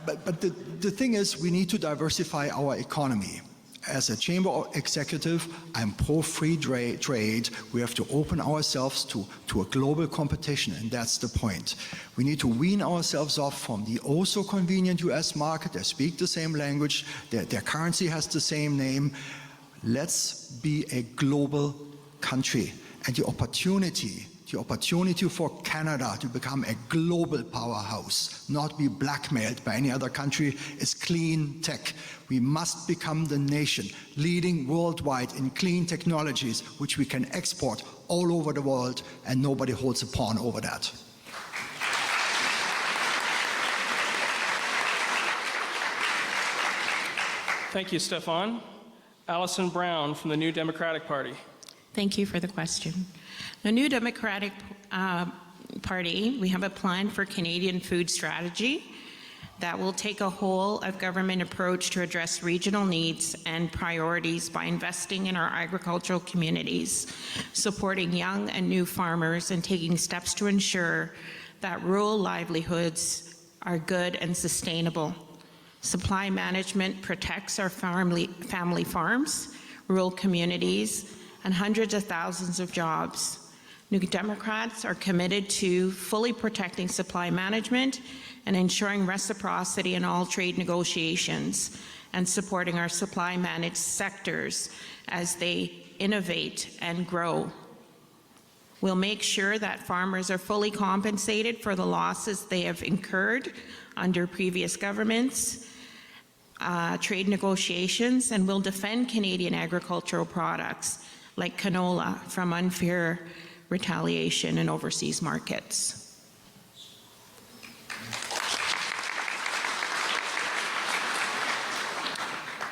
S6: But the thing is, we need to diversify our economy. As a chamber executive, I'm pro-free trade. We have to open ourselves to a global competition, and that's the point. We need to wean ourselves off from the oh-so-convenient US market. They speak the same language. Their currency has the same name. Let's be a global country. And the opportunity for Canada to become a global powerhouse, not be blackmailed by any other country, is clean tech. We must become the nation leading worldwide in clean technologies, which we can export all over the world, and nobody holds a pawn over that.
S1: Thank you, Stefan. Alison Brown from the New Democratic Party.
S7: Thank you for the question. The New Democratic Party, we have a plan for Canadian food strategy that will take a whole of government approach to address regional needs and priorities by investing in our agricultural communities, supporting young and new farmers, and taking steps to ensure that rural livelihoods are good and sustainable. Supply management protects our family farms, rural communities, and hundreds of thousands of jobs. New Democrats are committed to fully protecting supply management and ensuring reciprocity in all trade negotiations, and supporting our supply managed sectors as they innovate and grow. We'll make sure that farmers are fully compensated for the losses they have incurred under previous governments, trade negotiations, and will defend Canadian agricultural products like canola from unfair retaliation in overseas markets.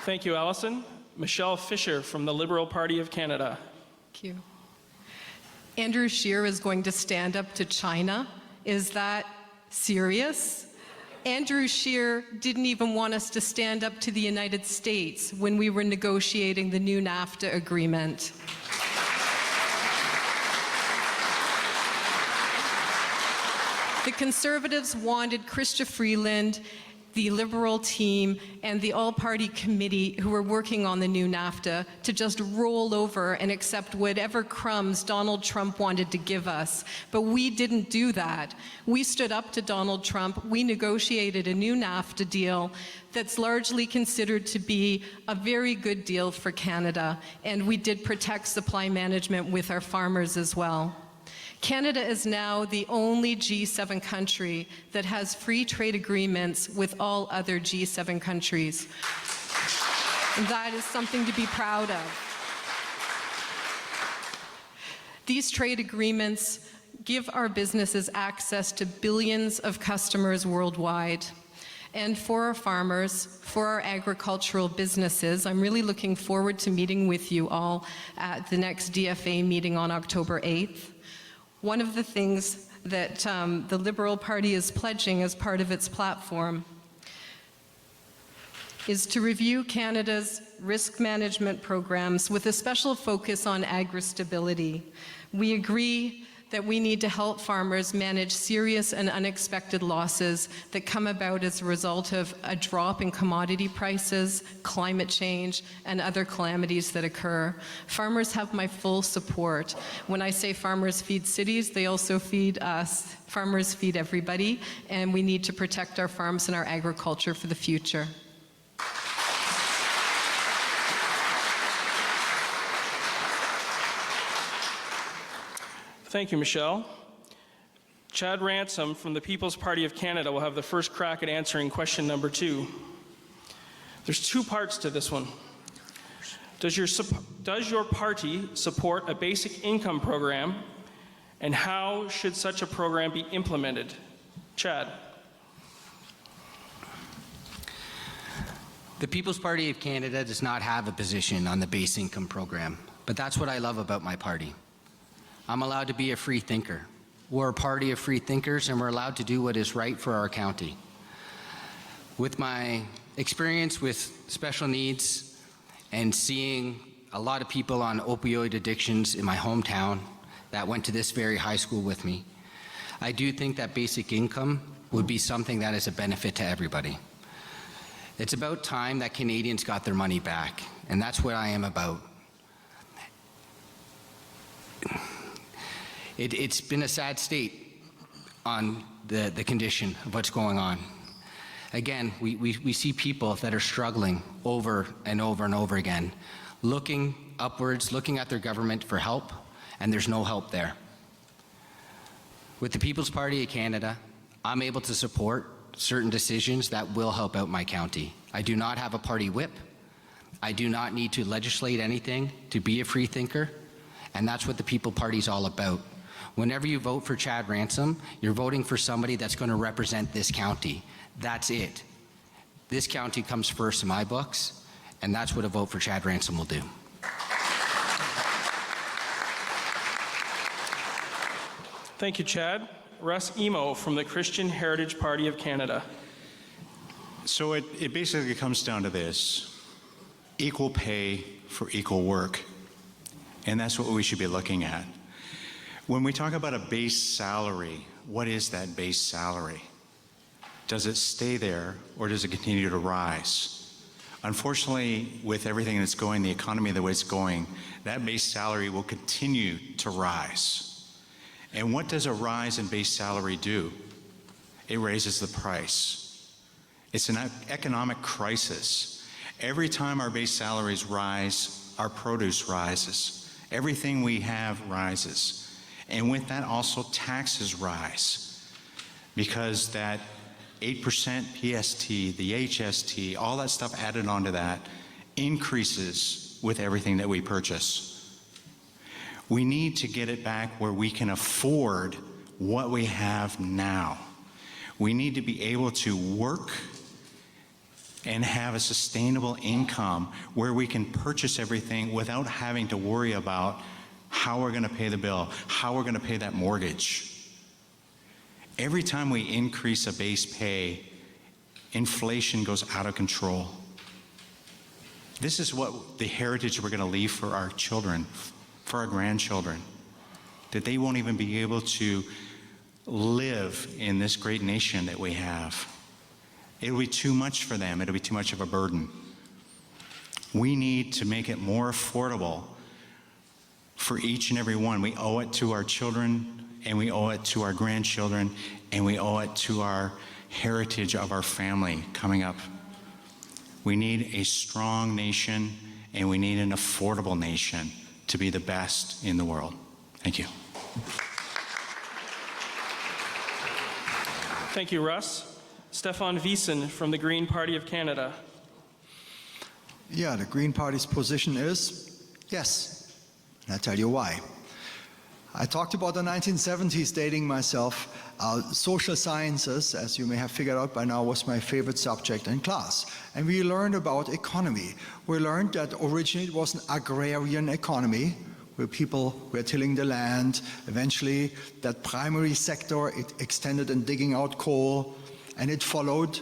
S1: Thank you, Alison. Michelle Fisher from the Liberal Party of Canada.
S8: Thank you. Andrew Scheer is going to stand up to China. Is that serious? Andrew Scheer didn't even want us to stand up to the United States when we were negotiating the new NAFTA agreement. The Conservatives wanted Chrystia Freeland, the Liberal team, and the all-party committee who were working on the new NAFTA to just roll over and accept whatever crumbs Donald Trump wanted to give us. But we didn't do that. We stood up to Donald Trump. We negotiated a new NAFTA deal that's largely considered to be a very good deal for Canada, and we did protect supply management with our farmers as well. Canada is now the only G7 country that has free trade agreements with all other G7 countries. And that is something to be proud of. These trade agreements give our businesses access to billions of customers worldwide. And for our farmers, for our agricultural businesses, I'm really looking forward to meeting with you all at the next DFA meeting on October 8th. One of the things that the Liberal Party is pledging as part of its platform is to review Canada's risk management programs with a special focus on agri-stability. We agree that we need to help farmers manage serious and unexpected losses that come about as a result of a drop in commodity prices, climate change, and other calamities that occur. Farmers have my full support. When I say farmers feed cities, they also feed us. Farmers feed everybody, and we need to protect our farms and our agriculture for the future.
S1: Thank you, Michelle. Chad Ransom from the People's Party of Canada will have the first crack at answering question number 2. There's 2 parts to this one. Does your party support a basic income program, and how should such a program be implemented? Chad.
S3: The People's Party of Canada does not have a position on the base income program, but that's what I love about my party. I'm allowed to be a free thinker. We're a party of free thinkers, and we're allowed to do what is right for our county. With my experience with special needs and seeing a lot of people on opioid addictions in my hometown that went to this very high school with me, I do think that basic income would be something that is a benefit to everybody. It's about time that Canadians got their money back. and that's what I am about. It's been a sad state on the condition of what's going on. Again, we see people that are struggling over and over and over again, looking upwards, looking at their government for help, and there's no help there. With the People's Party of Canada, I'm able to support certain decisions that will help out my county. I do not have a party whip. I do not need to legislate anything to be a free thinker, and that's what the People Party is all about. Whenever you vote for Chad Ransom, you're voting for somebody that's going to represent this county. That's it. This county comes first in my books, and that's what a vote for Chad Ransom will do.
S1: Thank you, Chad. Russ Emo from the Christian Heritage Party of Canada.
S5: So it basically comes down to this: equal pay for equal work. And that's what we should be looking at. When we talk about a base salary, what is that base salary? Does it stay there, or does it continue to rise? Unfortunately, with everything that's going, the economy the way it's going, that base salary will continue to rise. And what does a rise in base salary do? It raises the price. It's an economic crisis. Every time our base salaries rise, our produce rises. Everything we have rises. And with that, also taxes rise. Because that 8% PST, the HST, all that stuff added onto that increases with everything that we purchase. We need to get it back where we can afford what we have now. We need to be able to work and have a sustainable income where we can purchase everything without having to worry about how we're going to pay the bill, how we're going to pay that mortgage. Every time we increase a base pay, inflation goes out of control. This is what the heritage we're going to leave for our children, for our grandchildren, that they won't even be able to live in this great nation that we have. It'll be too much for them. It'll be too much of a burden. We need to make it more affordable for each and every one. We owe it to our children, and we owe it to our grandchildren, and we owe it to our heritage of our family coming up. We need a strong nation, and we need an affordable nation to be the best in the world. Thank you.
S1: Thank you, Russ. Stefan Wiesen from the Green Party of Canada.
S6: Yeah, the Green Party's position is yes. And I'll tell you why. I talked about the 1970s, dating myself. Social sciences, as you may have figured out by now, was my favorite subject in class. And we learned about economy. We learned that originally it was an agrarian economy, where people were tilling the land. Eventually, that primary sector, it extended in digging out coal, and it followed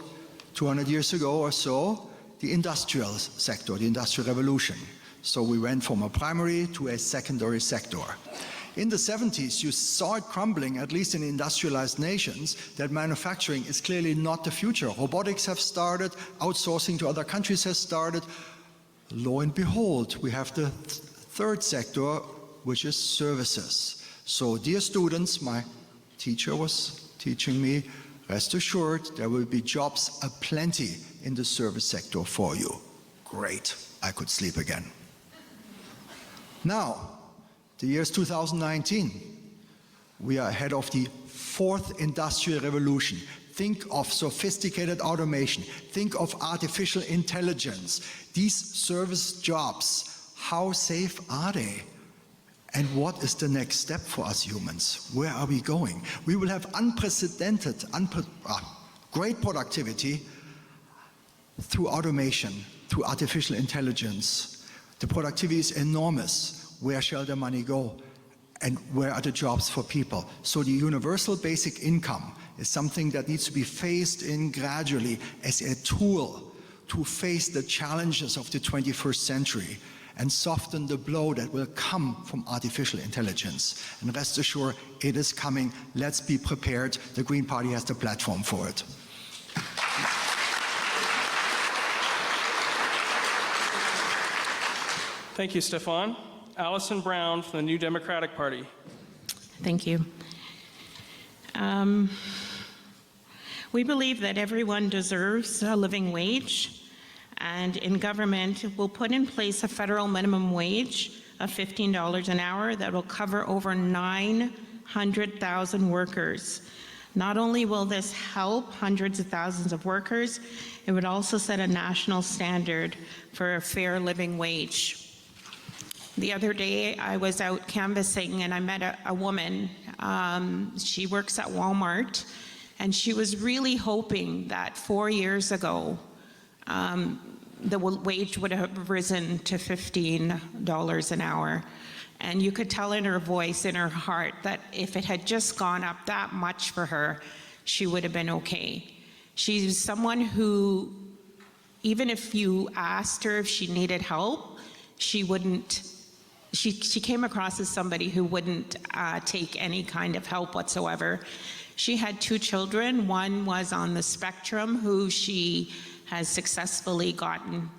S6: 200 years ago or so, the industrial sector, the Industrial Revolution. So we went from a primary to a secondary sector. In the 70s, you saw it crumbling, at least in industrialized nations, that manufacturing is clearly not the future. Robotics have started, outsourcing to other countries has started. Lo and behold, we have the third sector, which is services. So, dear students, my teacher was teaching me, rest assured, there will be jobs aplenty in the service sector for you. Great, I could sleep again. Now, the year is 2019. We are ahead of the fourth industrial revolution. Think of sophisticated automation. Think of artificial intelligence. These service jobs, how safe are they? And what is the next step for us humans? Where are we going? We will have unprecedented, great productivity through automation, through artificial intelligence. The productivity is enormous. Where shall the money go? And where are the jobs for people? So the universal basic income is something that needs to be phased in gradually as a tool to face the challenges of the 21st century and soften the blow that will come from artificial intelligence. And rest assured, it is coming. Let's be prepared. The Green Party has the platform for it.
S1: Thank you, Stefan. Allison Brown from the New Democratic Party.
S7: Thank you. We believe that everyone deserves a living wage, and in government, we'll put in place a federal minimum wage of $15 an hour that will cover over 900,000 workers. Not only will this help hundreds of thousands of workers, it would also set a national standard for a fair living wage. The other day, I was out canvassing and I met a woman. She works at Walmart, and she was really hoping that 4 years ago, the wage would have risen to $15 an hour. And you could tell in her voice, in her heart, that if it had just gone up that much for her, she would have been okay. She's someone who, even if you asked her if she needed help, she wouldn't. She came across as somebody who wouldn't take any kind of help whatsoever. She had 2 children. One was on the spectrum, who she has successfully gotten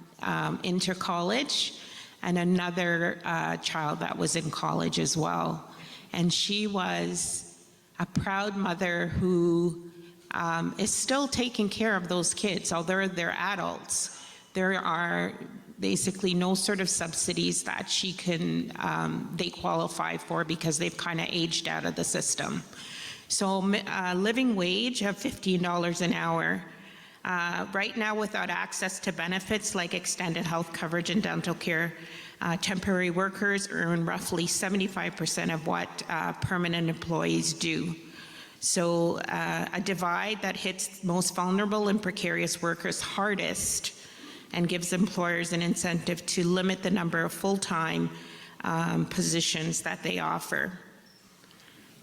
S7: into college, and another child that was in college as well. And she was a proud mother who is still taking care of those kids, although they're adults. There are basically no sort of subsidies that she can, they qualify for because they've kind of aged out of the system. So a living wage of $15 an hour. Right now, without access to benefits like extended health coverage and dental care, temporary workers earn roughly 75% of what permanent employees do. So a divide that hits most vulnerable and precarious workers hardest and gives employers an incentive to limit the number of full-time positions that they offer.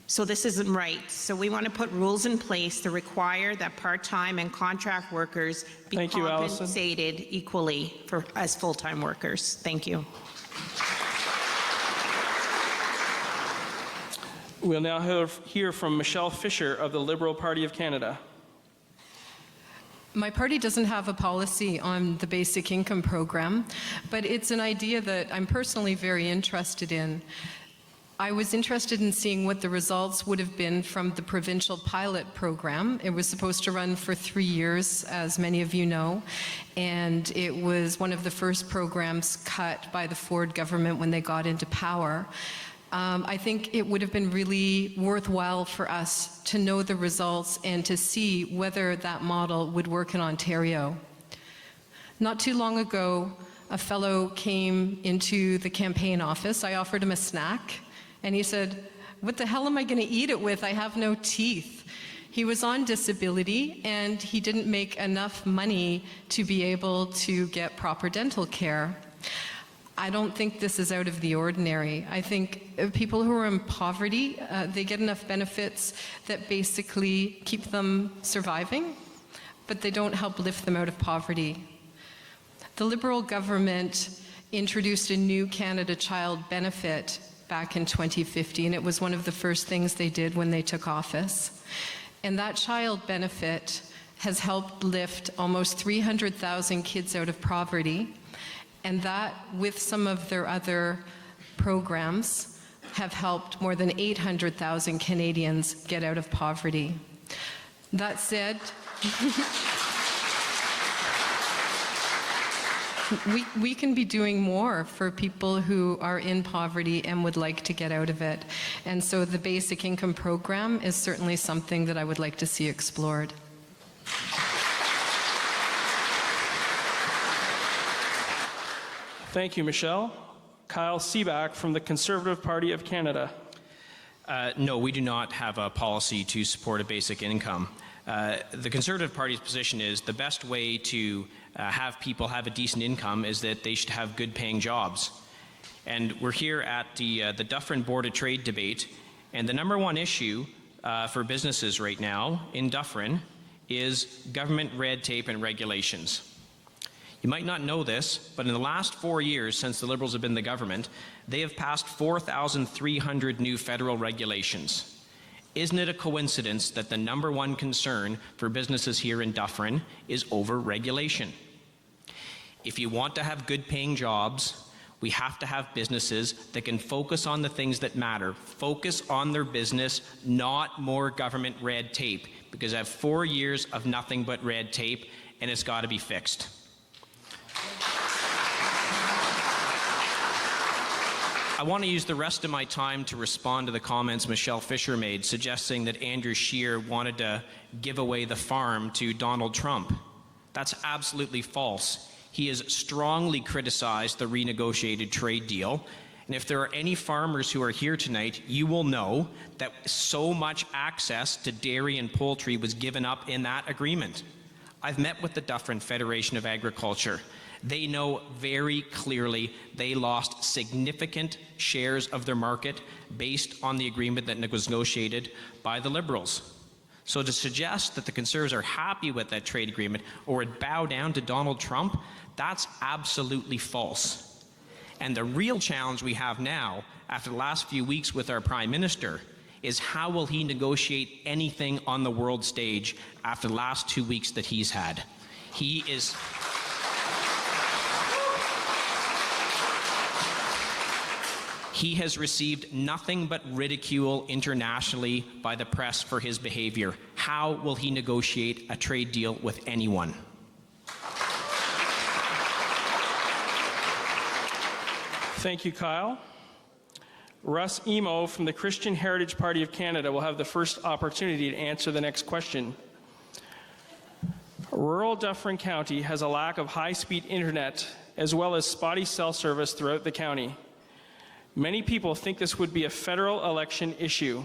S7: So this isn't right. So we want to put rules in place to require that part-time and contract workers be
S1: Thank you, Allison.
S7: compensated equally as full-time workers. Thank you.
S1: We'll now hear from Michelle Fisher of the Liberal Party of Canada.
S8: My party doesn't have a policy on the basic income program, but it's an idea that I'm personally very interested in. I was interested in seeing what the results would have been from the provincial pilot program. It was supposed to run for 3 years, as many of you know, and it was one of the first programs cut by the Ford government when they got into power. I think it would have been really worthwhile for us to know the results and to see whether that model would work in Ontario. Not too long ago, a fellow came into the campaign office. I offered him a snack, and he said, "What the hell am I going to eat it with? I have no teeth." He was on disability, and he didn't make enough money to be able to get proper dental care. I don't think this is out of the ordinary. I think people who are in poverty, they get enough benefits that basically keep them surviving, but they don't help lift them out of poverty. The Liberal government introduced a new Canada Child benefit back in 2015. It was one of the first things they did when they took office. And that child benefit has helped lift almost 300,000 kids out of poverty. And that, with some of their other programs, have helped more than 800,000 Canadians get out of poverty. That said, we can be doing more for people who are in poverty and would like to get out of it. And so the basic income program is certainly something that I would like to see explored.
S1: Thank you, Michelle. Kyle Seaback from the Conservative Party of Canada.
S2: No, we do not have a policy to support a basic income. The Conservative Party's position is the best way to have people have a decent income is that they should have good paying jobs. And we're here at the Dufferin Board of Trade debate, and the number one issue for businesses right now in Dufferin is government red tape and regulations. You might not know this, but in the last 4 years since the Liberals have been the government, they have passed 4,300 new federal regulations. Isn't it a coincidence that the number one concern for businesses here in Dufferin is over-regulation? If you want to have good-paying jobs, We have to have businesses that can focus on the things that matter, focus on their business, not more government red tape, because I have 4 years of nothing but red tape, and it's got to be fixed. I want to use the rest of my time to respond to the comments Michelle Fisher made, suggesting that Andrew Scheer wanted to give away the farm to Donald Trump. That's absolutely false. He has strongly criticized the renegotiated trade deal. And if there are any farmers who are here tonight, you will know that so much access to dairy and poultry was given up in that agreement. I've met with the Dufferin Federation of Agriculture. They know very clearly they lost significant shares of their market based on the agreement that was negotiated by the Liberals. So to suggest that the Conservatives are happy with that trade agreement or would bow down to Donald Trump, that's absolutely false. And the real challenge we have now, after the last few weeks with our Prime Minister, is how will he negotiate anything on the world stage after the last 2 weeks that he's had? He has received nothing but ridicule internationally by the press for his behavior. How will he negotiate a trade deal with anyone?
S1: Thank you, Kyle. Russ Emo from the Christian Heritage Party of Canada will have the first opportunity to answer the next question. Rural Dufferin County has a lack of high-speed internet as well as spotty cell service throughout the county. Many people think this would be a federal election issue.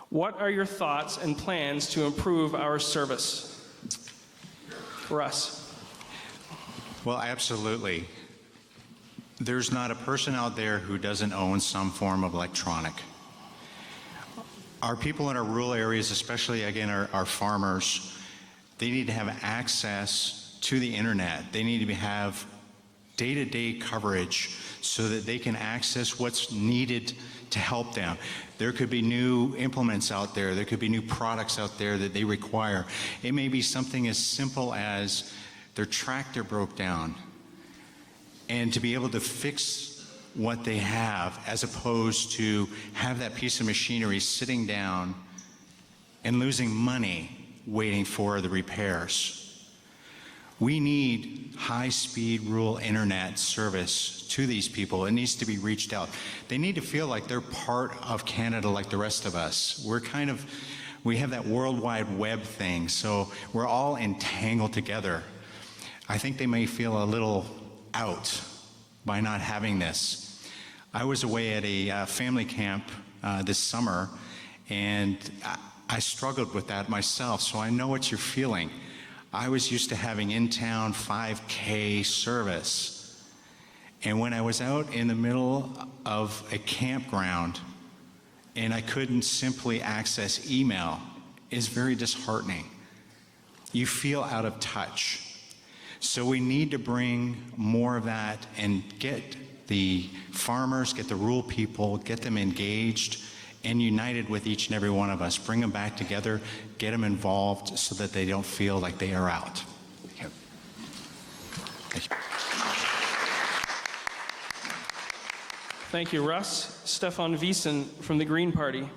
S1: What are your thoughts and plans to improve our service? Russ.
S5: Well, absolutely. There's not a person out there who doesn't own some form of electronic. Our people in our rural areas, especially, again, our farmers, they need to have access to the internet. They need to have day-to-day coverage so that they can access what's needed to help them. There could be new implements out there. There could be new products out there that they require. It may be something as simple as their tractor broke down, and to be able to fix what they have as opposed to have that piece of machinery sitting down and losing money waiting for the repairs. We need high-speed rural internet service to these people. It needs to be reached out. They need to feel like they're part of Canada like the rest of us. We have that World Wide Web thing, so we're all entangled together. I think they may feel a little out by not having this. I was away at a family camp this summer, and I struggled with that myself, so I know what you're feeling. I was used to having in-town 5K service, and when I was out in the middle of a campground and I couldn't simply access email, it's very disheartening. You feel out of touch. So we need to bring more of that and get the farmers, get the rural people, get them engaged and united with each and every one of us. Bring them back together, get them involved so that they don't feel like they are out. Thank you. Thank you.
S1: Thank you, Russ. Stefan Wiesen from the Green Party.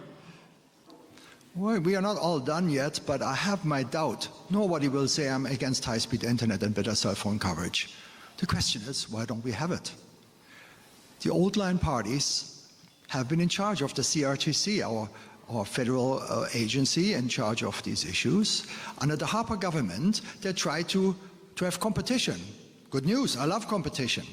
S6: Well, we are not all done yet, but I have my doubt. Nobody will say I'm against high-speed internet and better cell phone coverage. The question is, why don't we have it? The old line parties have been in charge of the CRTC, our federal agency in charge of these issues. Under the Harper government, they tried to have competition. Good news, I love competition.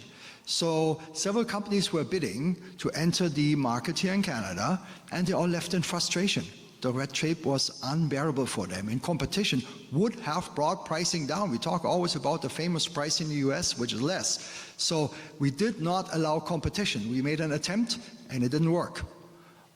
S6: So several companies were bidding to enter the market here in Canada, and they all left in frustration. The red tape was unbearable for them, and competition would have brought pricing down. We talk always about the famous price in the US, which is less. So we did not allow competition. We made an attempt, and it didn't work.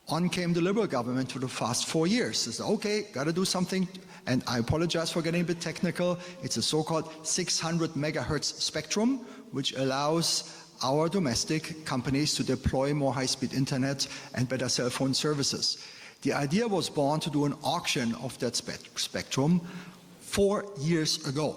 S6: On came the Liberal government for the past 4 years. They said, okay, got to do something, and I apologize for getting a bit technical. It's a so-called 600 megahertz spectrum, which allows our domestic companies to deploy more high-speed internet and better cell phone services. The idea was born to do an auction of that spectrum 4 years ago,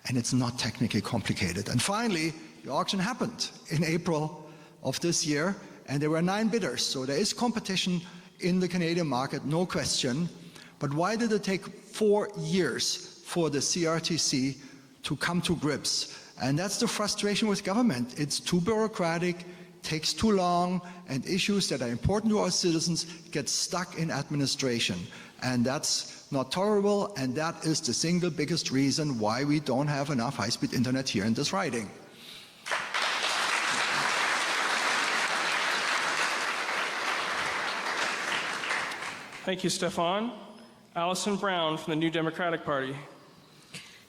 S6: and it's not technically complicated. And finally, The auction happened in April of this year, and there were 9 bidders. So there is competition in the Canadian market, no question. But why did it take 4 years for the CRTC to come to grips? And that's the frustration with government. It's too bureaucratic, takes too long, and issues that are important to our citizens get stuck in administration. And that's not tolerable, and that is the single biggest reason why we don't have enough high-speed internet here in this riding.
S1: Thank you, Stefan. Allison Brown from the New Democratic Party.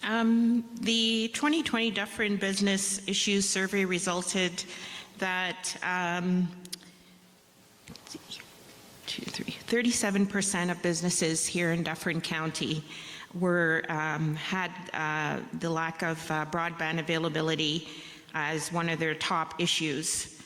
S7: The 2020 Dufferin Business Issues Survey resulted that 37% of businesses here in Dufferin County had the lack of broadband availability as one of their top issues.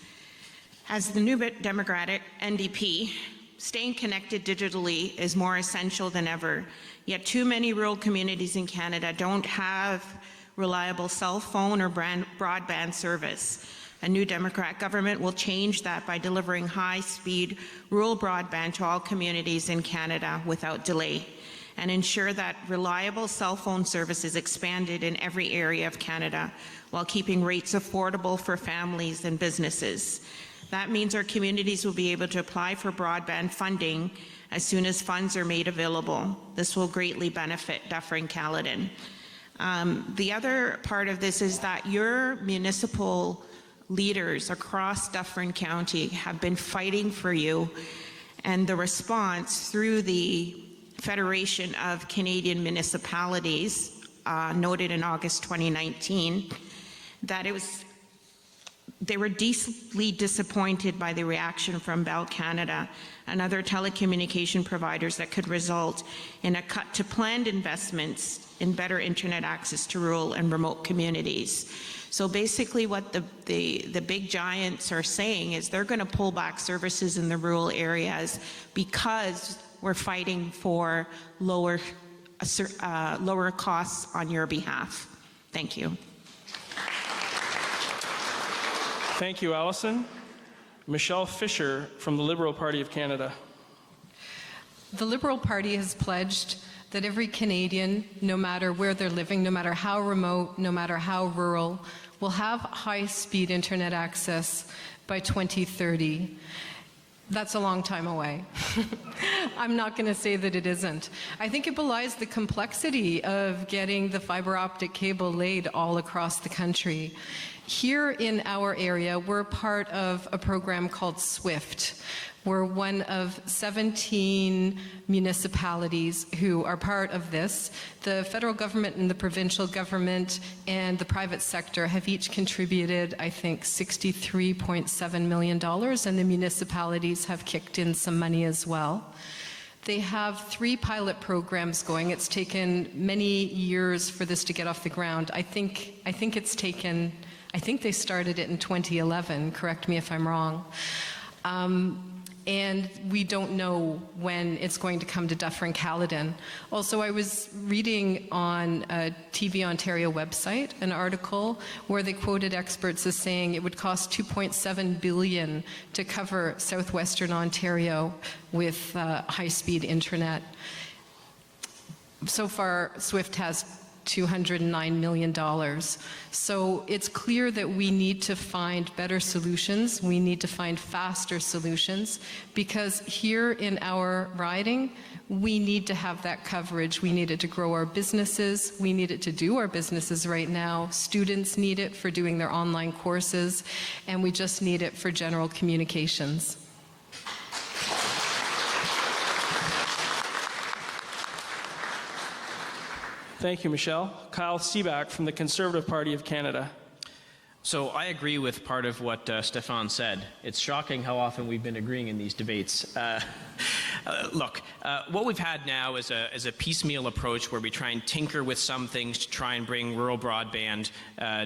S7: As the New Democratic NDP, staying connected digitally is more essential than ever, yet too many rural communities in Canada don't have reliable cell phone or broadband service. A new Democrat government will change that by delivering high-speed rural broadband to all communities in Canada without delay, and ensure that reliable cell phone service is expanded in every area of Canada while keeping rates affordable for families and businesses. That means our communities will be able to apply for broadband funding as soon as funds are made available. This will greatly benefit Dufferin-Caledon. The other part of this is that your municipal leaders across Dufferin County have been fighting for you, and the response through the Federation of Canadian Municipalities noted in August 2019 that they were deeply disappointed by the reaction from Bell Canada and other telecommunication providers that could result in a cut to planned investments in better internet access to rural and remote communities. So basically what the big giants are saying is they're going to pull back services in the rural areas because we're fighting for lower costs on your behalf. Thank you.
S1: Thank you, Allison. Michelle Fisher from the Liberal Party of Canada.
S8: The Liberal Party has pledged that every Canadian, no matter where they're living, no matter how remote, no matter how rural, will have high-speed internet access by 2030. That's a long time away. I'm not going to say that it isn't. I think it belies the complexity of getting the fiber optic cable laid all across the country. Here in our area, we're part of a program called SWIFT. We're one of 17 municipalities who are part of this. The federal government and the provincial government and the private sector have each contributed, I think, $63.7 million, and the municipalities have kicked in some money as well. They have 3 pilot programs going. It's taken many years for this to get off the ground. I think they started it in 2011, correct me if I'm wrong. And we don't know when it's going to come to Dufferin-Caledon. Also, I was reading on a TV Ontario website an article where they quoted experts as saying it would cost $2.7 billion to cover southwestern Ontario with high-speed internet. So far, SWIFT has $209 million. So it's clear that we need to find better solutions. We need to find faster solutions, because here in our riding, we need to have that coverage. We need it to grow our businesses. We need it to do our businesses right now. Students need it for doing their online courses, and we just need it for general communications.
S1: Thank you, Michelle. Kyle Seaback from the Conservative Party of Canada.
S2: So I agree with part of what Stefan said. It's shocking how often we've been agreeing in these debates. Look, what we've had now is a piecemeal approach where we try and tinker with some things to try and bring rural broadband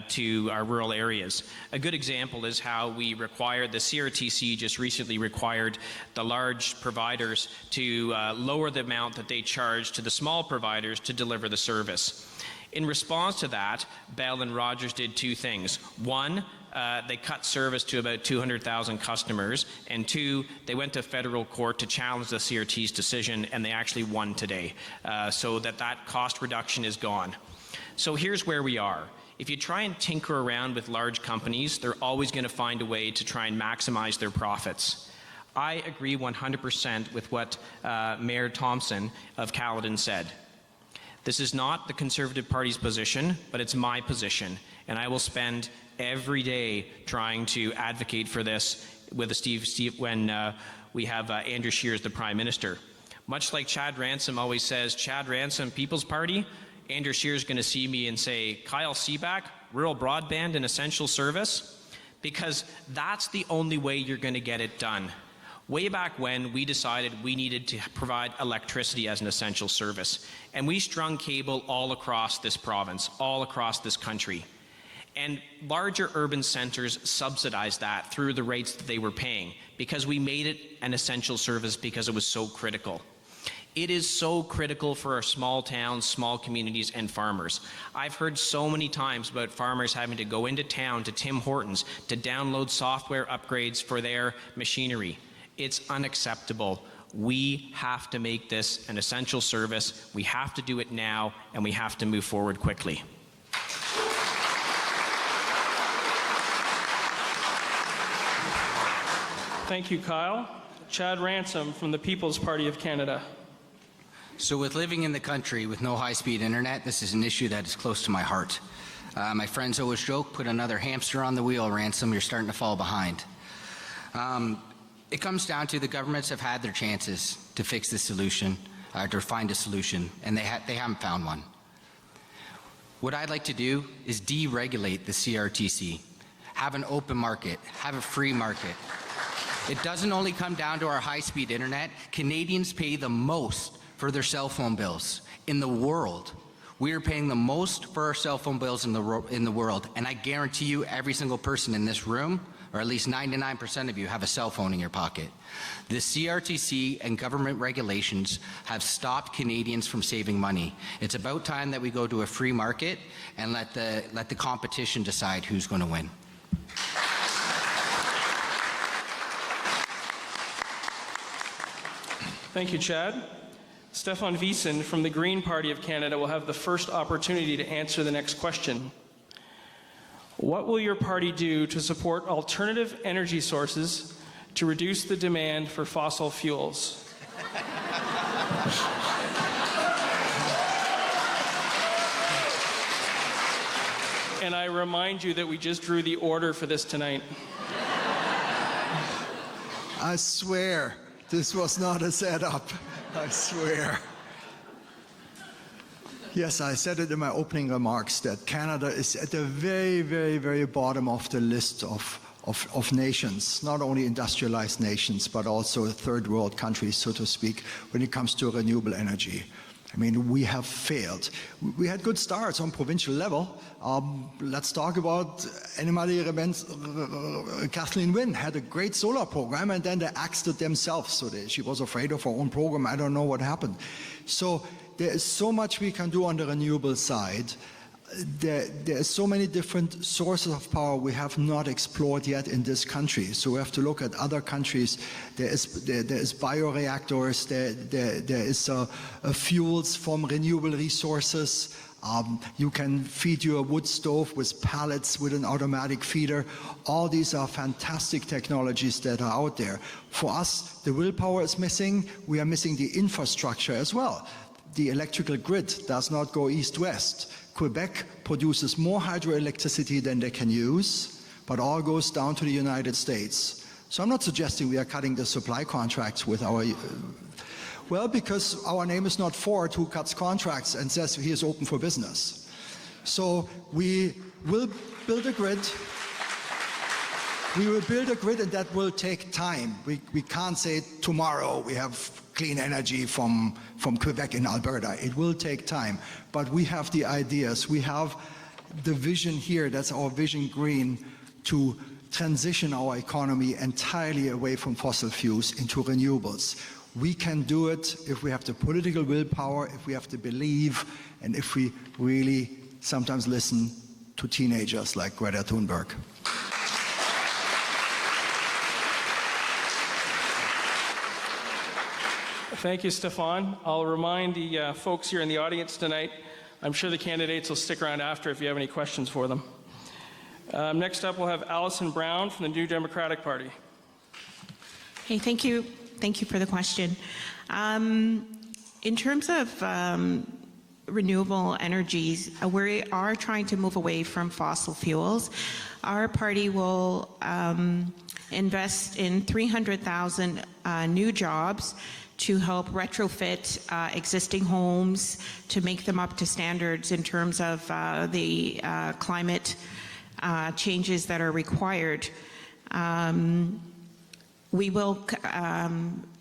S2: to our rural areas. A good example is how we required, the CRTC just recently required the large providers to lower the amount that they charge to the small providers to deliver the service. In response to that, Bell and Rogers did two things. One, they cut service to about 200,000 customers, and two, they went to federal court to challenge the CRT's decision, and they actually won today, so that cost reduction is gone. So here's where we are. If you try and tinker around with large companies, they're always going to find a way to try and maximize their profits. I agree 100% with what Mayor Thompson of Caledon said. This is not the Conservative Party's position, but it's my position, and I will spend every day trying to advocate for this with when we have Andrew Scheer as the Prime Minister. Much like Chad Ransom always says, Chad Ransom, People's Party, Andrew Scheer is going to see me and say, Kyle Seaback, rural broadband and essential service, because that's the only way you're going to get it done. Way back when, we decided we needed to provide electricity as an essential service, and we strung cable all across this province, all across this country. And larger urban centers subsidized that through the rates that they were paying because we made it an essential service because it was so critical. It is so critical for our small towns, small communities, and farmers. I've heard so many times about farmers having to go into town to Tim Hortons to download software upgrades for their machinery. It's unacceptable. We have to make this an essential service. We have to do it now, and we have to move forward quickly.
S1: Thank you, Kyle. Chad Ransom from the People's Party of Canada.
S3: So with living in the country with no high-speed internet, this is an issue that is close to my heart. My friends always joke, put another hamster on the wheel, Ransom, you're starting to fall behind. It comes down to the governments have had their chances to fix this solution, to find a solution, and they haven't found one. What I'd like to do is deregulate the CRTC, have an open market, have a free market. It doesn't only come down to our high-speed internet. Canadians pay the most for their cell phone bills in the world. We are paying the most for our cell phone bills in the world, and I guarantee you every single person in this room, or at least 99% of you, have a cell phone in your pocket. The CRTC and government regulations have stopped Canadians from saving money. It's about time that we go to a free market and let the competition decide who's going to win.
S1: Thank you, Chad. Stefan Wiesen from the Green Party of Canada will have the first opportunity to answer the next question. What will your party do to support alternative energy sources to reduce the demand for fossil fuels? And I remind you that we just drew the order for this tonight.
S6: I swear, this was not a setup. I swear. Yes, I said it in my opening remarks that Canada is at the very, very, very bottom of the list of nations, not only industrialized nations, but also third world countries, so to speak, when it comes to renewable energy. I mean, we have failed. We had good starts on provincial level. Let's talk about anybody remembers Kathleen Wynne had a great solar program, and then they axed it themselves. So she was afraid of her own program. I don't know what happened. So there is so much we can do on the renewable side. There are so many different sources of power we have not explored yet in this country. So we have to look at other countries. There is bioreactors. There is fuels from renewable resources. You can feed your wood stove with pellets with an automatic feeder. All these are fantastic technologies that are out there. For us, the willpower is missing. We are missing the infrastructure as well. The electrical grid does not go east-west. Quebec produces more hydroelectricity than they can use, but all goes down to the United States. So I'm not suggesting we are cutting the supply contracts with our... Well, because our name is not Ford, who cuts contracts and says he is open for business. So we will build a grid. We will build a grid, and that will take time. We can't say tomorrow we have clean energy from Quebec and Alberta. It will take time, but we have the ideas. We have the vision here, that's our Vision Green, to transition our economy entirely away from fossil fuels into renewables. We can do it if we have the political willpower, if we have to believe, and if we really sometimes listen to teenagers like Greta Thunberg.
S1: Thank you, Stefan. I'll remind the folks here in the audience tonight, I'm sure the candidates will stick around after if you have any questions for them. Next up, we'll have Alison Brown from the New Democratic Party.
S7: Hey, thank you. Thank you for the question. In terms of renewable energies, we are trying to move away from fossil fuels. Our party will invest in 300,000 new jobs to help retrofit existing homes to make them up to standards in terms of the climate changes that are required. We will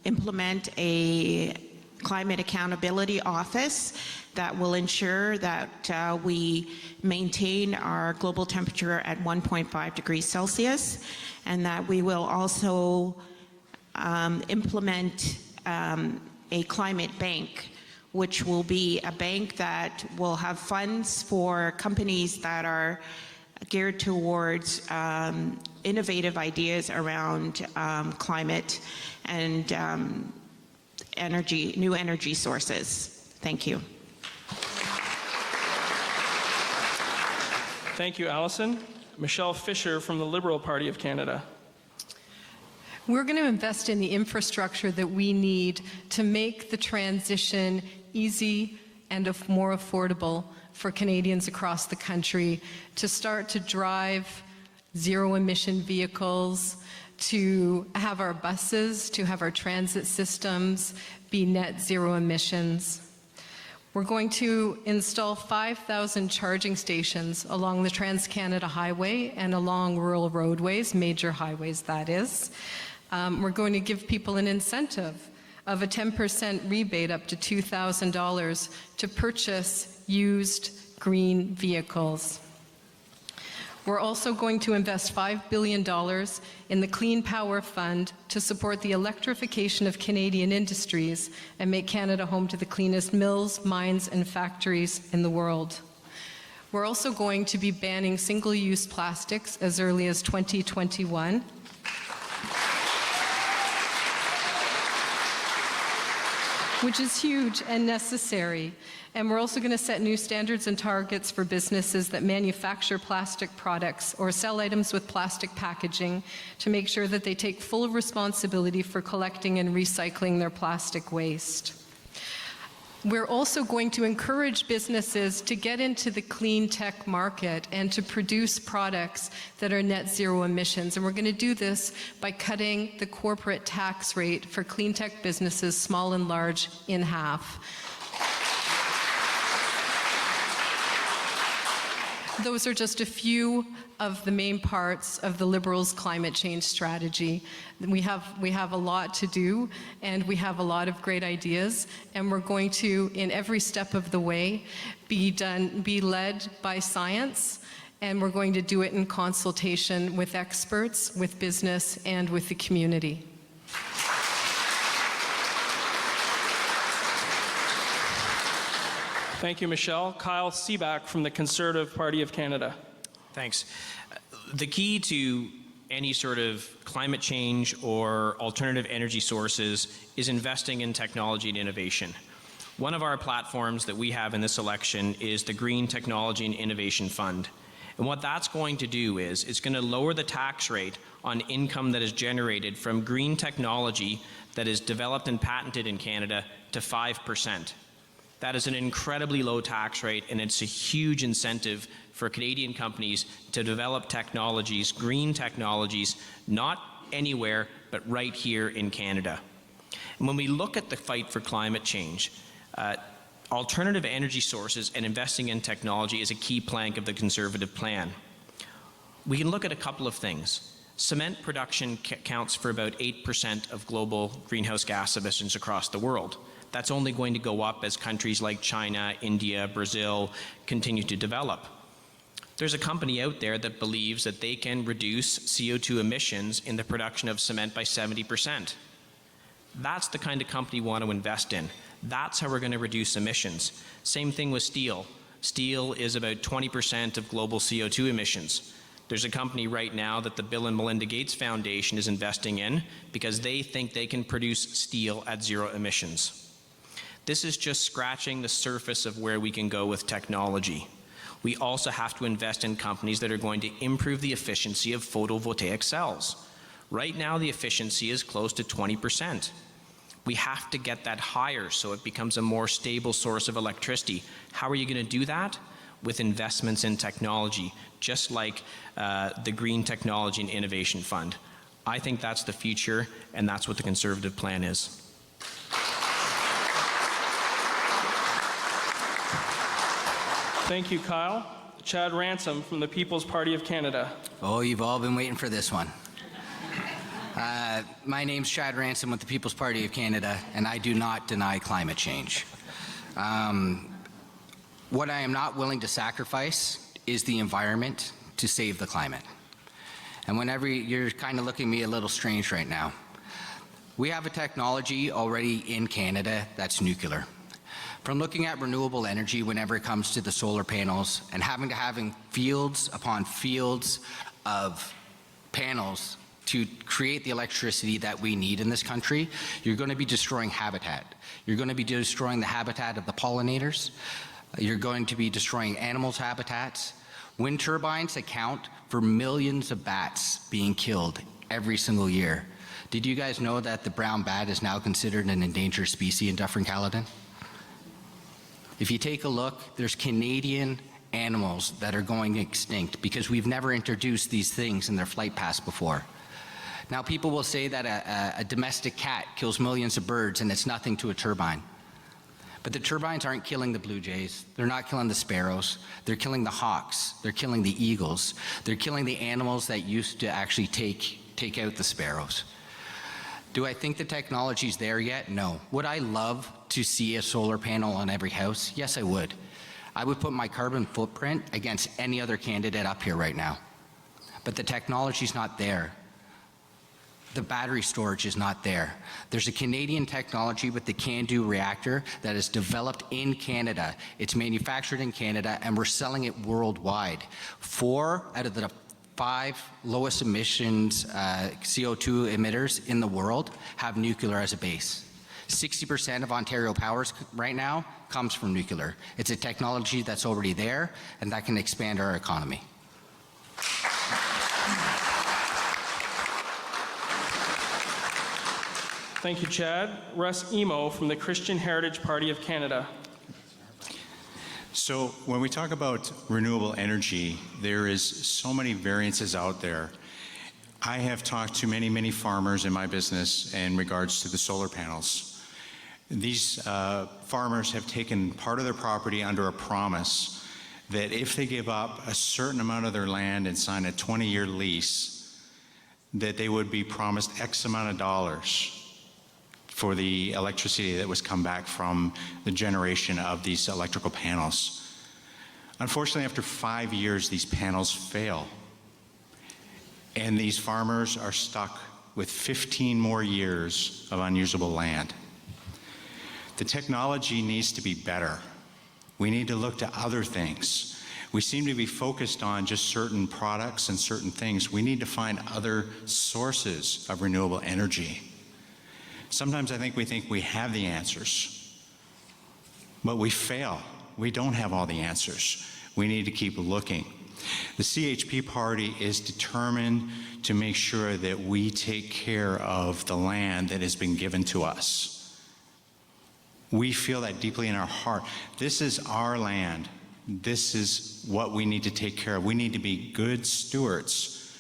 S7: implement a climate accountability office that will ensure that we maintain our global temperature at 1.5 degrees Celsius, and that we will also implement a climate bank, which will be a bank that will have funds for companies that are geared towards innovative ideas around climate and new energy sources. Thank you.
S1: Thank you, Alison. Michelle Fisher from the Liberal Party of Canada.
S8: We're going to invest in the infrastructure that we need to make the transition easy and more affordable for Canadians across the country to start to drive zero-emission vehicles, to have our buses, to have our transit systems be net zero emissions. We're going to install 5,000 charging stations along the Trans-Canada Highway and along rural roadways, major highways that is. We're going to give people an incentive of a 10% rebate up to $2,000 to purchase used green vehicles. We're also going to invest $5 billion in the Clean Power Fund to support the electrification of Canadian industries and make Canada home to the cleanest mills, mines, and factories in the world. We're also going to be banning single-use plastics as early as 2021. Which is huge and necessary. And we're also going to set new standards and targets for businesses that manufacture plastic products or sell items with plastic packaging to make sure that they take full responsibility for collecting and recycling their plastic waste. We're also going to encourage businesses to get into the clean tech market and to produce products that are net zero emissions. And we're going to do this by cutting the corporate tax rate for clean tech businesses, small and large, in half. Those are just a few of the main parts of the Liberals' climate change strategy. We have a lot to do, and we have a lot of great ideas, and we're going to, in every step of the way, be led by science, and we're going to do it in consultation with experts, with business, and with the community.
S1: Thank you, Michelle. Kyle Seaback from the Conservative Party of Canada.
S2: Thanks. The key to any sort of climate change or alternative energy sources is investing in technology and innovation. One of our platforms that we have in this election is the Green Technology and Innovation Fund. And what that's going to do is it's going to lower the tax rate on income that is generated from green technology that is developed and patented in Canada to 5%. That is an incredibly low tax rate, and it's a huge incentive for Canadian companies to develop technologies, green technologies, not anywhere, but right here in Canada. And when we look at the fight for climate change, alternative energy sources and investing in technology is a key plank of the Conservative plan. We can look at a couple of things. Cement production counts for about 8% of global greenhouse gas emissions across the world. That's only going to go up as countries like China, India, Brazil continue to develop. There's a company out there that believes that they can reduce CO2 emissions in the production of cement by 70%. That's the kind of company we want to invest in. That's how we're going to reduce emissions. Same thing with steel. Steel is about 20% of global CO2 emissions. There's a company right now that the Bill and Melinda Gates Foundation is investing in because they think they can produce steel at zero emissions. This is just scratching the surface of where we can go with technology. We also have to invest in companies that are going to improve the efficiency of photovoltaic cells. Right now, the efficiency is close to 20%. We have to get that higher so it becomes a more stable source of electricity. How are you going to do that? With investments in technology, just like the Green Technology and Innovation Fund. I think that's the future, and that's what the Conservative plan is.
S1: Thank you, Kyle. Chad Ransom from the People's Party of Canada.
S3: Oh, you've all been waiting for this one. My name's Chad Ransom with the People's Party of Canada, and I do not deny climate change. What I am not willing to sacrifice is the environment to save the climate. And whenever you're kind of looking at me a little strange right now, we have a technology already in Canada that's nuclear. From looking at renewable energy whenever it comes to the solar panels and having fields upon fields of panels to create the electricity that we need in this country, you're going to be destroying habitat. You're going to be destroying the habitat of the pollinators. You're going to be destroying animals' habitats. Wind turbines account for millions of bats being killed every single year. Did you guys know that the brown bat is now considered an endangered species in Dufferin-Caledon? If you take a look, there's Canadian animals that are going extinct because we've never introduced these things in their flight paths before. Now, people will say that a domestic cat kills millions of birds and it's nothing to a turbine. But the turbines aren't killing the blue jays. They're not killing the sparrows. They're killing the hawks. They're killing the eagles. They're killing the animals that used to actually take out the sparrows. Do I think the technology's there yet? No. Would I love to see a solar panel on every house? Yes, I would. I would put my carbon footprint against any other candidate up here right now. But the technology's not there. The battery storage is not there. There's a Canadian technology with the CANDU reactor that is developed in Canada. It's manufactured in Canada, and we're selling it worldwide. 4 out of the 5 lowest emissions CO2 emitters in the world have nuclear as a base. 60% of Ontario Power right now comes from nuclear. It's a technology that's already there, and that can expand our economy.
S1: Thank you, Chad. Russ Emo from the Christian Heritage Party of Canada.
S5: So when we talk about renewable energy, there is so many variances out there. I have talked to many, many farmers in my business in regards to the solar panels. These farmers have taken part of their property under a promise that if they give up a certain amount of their land and sign a 20-year lease, that they would be promised X amount of dollars for the electricity that was come back from the generation of these electrical panels. Unfortunately, after 5 years, these panels fail. And these farmers are stuck with 15 more years of unusable land. The technology needs to be better. We need to look to other things. We seem to be focused on just certain products and certain things. We need to find other sources of renewable energy. Sometimes I think we have the answers, but we fail. We don't have all the answers. We need to keep looking. The CHP party is determined to make sure that we take care of the land that has been given to us. We feel that deeply in our heart. This is our land. This is what we need to take care of. We need to be good stewards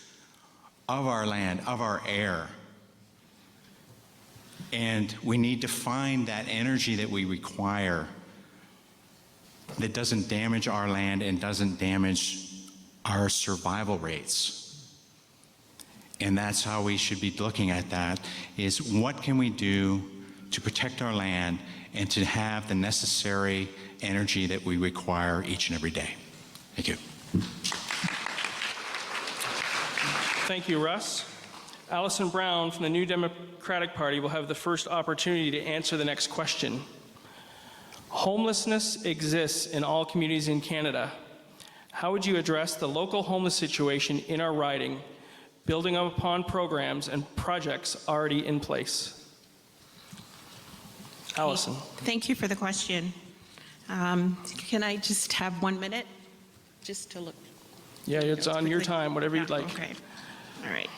S5: of our land, of our air. And we need to find that energy that we require that doesn't damage our land and doesn't damage our survival rates. And that's how we should be looking at that, is what can we do to protect our land and to have the necessary energy that we require each and every day. Thank you.
S1: Thank you, Russ. Allison Brown from the New Democratic Party will have the first opportunity to answer the next question. Homelessness exists in all communities in Canada. How would you address the local homeless situation in our riding, building upon programs and projects already in place? Allison.
S7: Thank you for the question. Can I just have 1 minute just to look?
S1: Yeah, it's on your time, whatever you'd like.
S7: Okay. All right.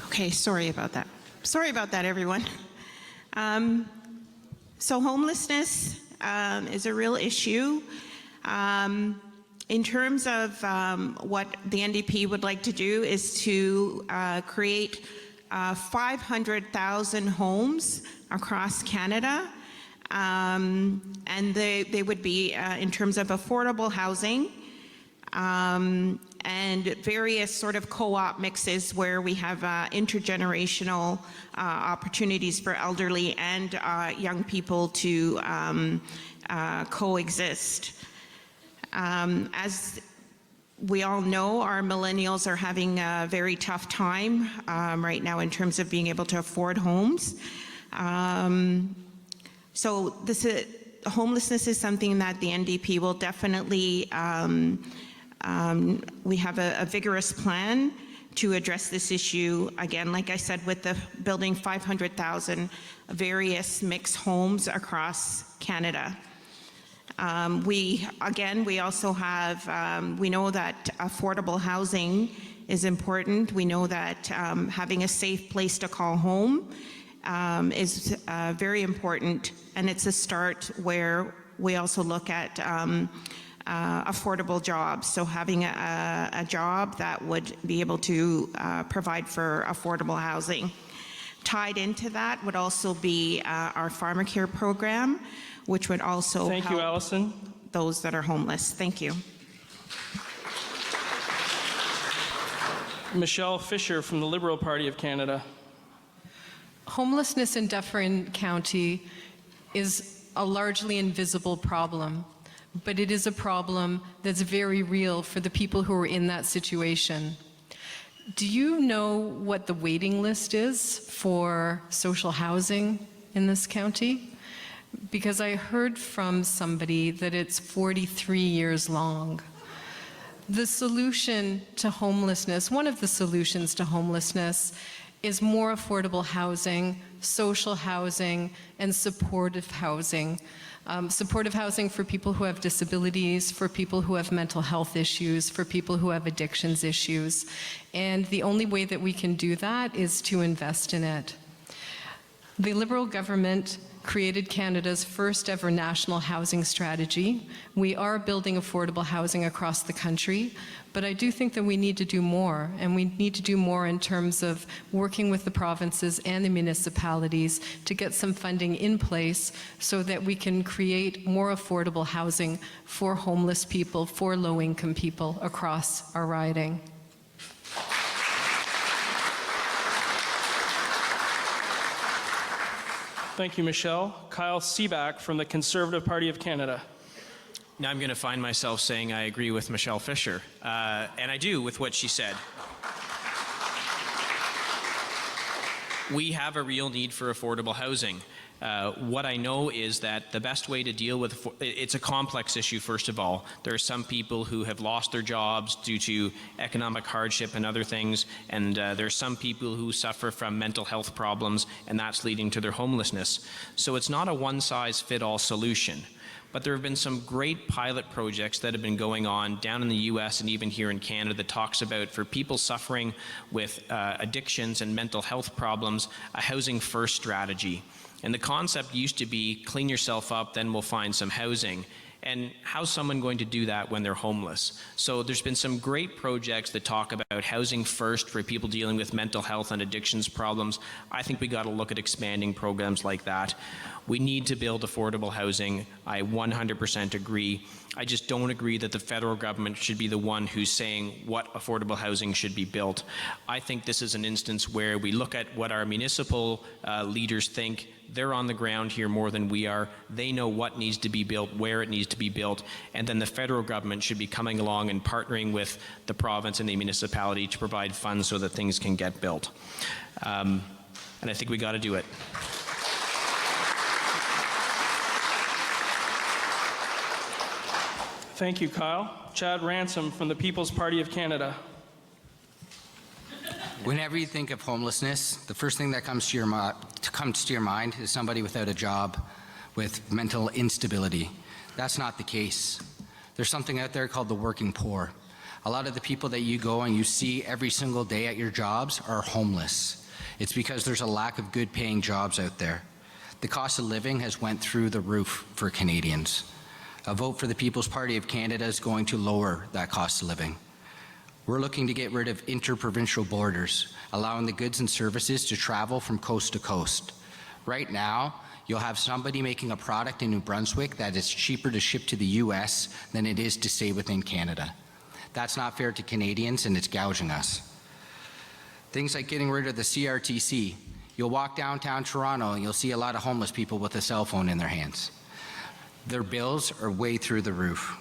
S7: Okay, sorry about that. Sorry about that, everyone. So homelessness is a real issue. In terms of what the NDP would like to do is to create 500,000 homes across Canada. And they would be in terms of affordable housing, and various sort of co-op mixes where we have intergenerational opportunities for elderly and young people to coexist. As we all know, our millennials are having a very tough time right now in terms of being able to afford homes. So homelessness is something that the NDP will definitely we have a vigorous plan to address this issue. Again, like I said, with the building 500,000 various mixed homes across Canada. We also have, we know that affordable housing is important. We know that having a safe place to call home is very important, and it's a start where we also look at affordable jobs. So having a job that would be able to provide for affordable housing. Tied into that would also be our Farmer Care program, which would also
S1: Thank you, Allison.
S7: Those that are homeless. Thank you.
S1: Michelle Fisher from the Liberal Party of Canada.
S8: Homelessness in Dufferin County is a largely invisible problem, but it is a problem that's very real for the people who are in that situation. Do you know what the waiting list is for social housing in this county? Because I heard from somebody that it's 43 years long. The solution to homelessness, one of the solutions to homelessness, is more affordable housing, social housing, and supportive housing. Supportive housing for people who have disabilities, for people who have mental health issues, for people who have addictions issues. And the only way that we can do that is to invest in it. The Liberal government created Canada's first ever national housing strategy. We are building affordable housing across the country, but I do think that we need to do more, and we need to do more in terms of working with the provinces and the municipalities to get some funding in place so that we can create more affordable housing for homeless people, for low-income people across our riding.
S1: Thank you, Michelle. Kyle Seaback from the Conservative Party of Canada.
S2: Now I'm going to find myself saying I agree with Michelle Fisher, and I do with what she said. We have a real need for affordable housing. What I know is that the best way to deal with it's a complex issue. First of all, there are some people who have lost their jobs due to economic hardship and other things, and there are some people who suffer from mental health problems, and that's leading to their homelessness. So it's not a one-size-fits-all solution. But there have been some great pilot projects that have been going on down in the US and even here in Canada that talks about, for people suffering with addictions and mental health problems, a housing first strategy. And the concept used to be clean yourself up, then we'll find some housing. And how's someone going to do that when they're homeless? So there's been some great projects that talk about housing first for people dealing with mental health and addictions problems. I think we got to look at expanding programs like that. We need to build affordable housing. I 100% agree. I just don't agree that the federal government should be the one who's saying what affordable housing should be built. I think this is an instance where we look at what our municipal leaders think. They're on the ground here more than we are. They know what needs to be built, where it needs to be built, and then the federal government should be coming along and partnering with the province and the municipality to provide funds so that things can get built. And I think we got to do it.
S1: Thank you, Kyle. Chad Ransom from the People's Party of Canada.
S3: Whenever you think of homelessness, the first thing that comes to your mind is somebody without a job with mental instability. That's not the case. There's something out there called the working poor. A lot of the people that you go and you see every single day at your jobs are homeless. It's because there's a lack of good paying jobs out there. The cost of living has went through the roof for Canadians. A vote for the People's Party of Canada is going to lower that cost of living. We're looking to get rid of interprovincial borders, allowing the goods and services to travel from coast to coast. Right now, you'll have somebody making a product in New Brunswick that is cheaper to ship to the US than it is to stay within Canada. That's not fair to Canadians, and it's gouging us. Things like getting rid of the CRTC. You'll walk downtown Toronto and you'll see a lot of homeless people with a cell phone in their hands. Their bills are way through the roof.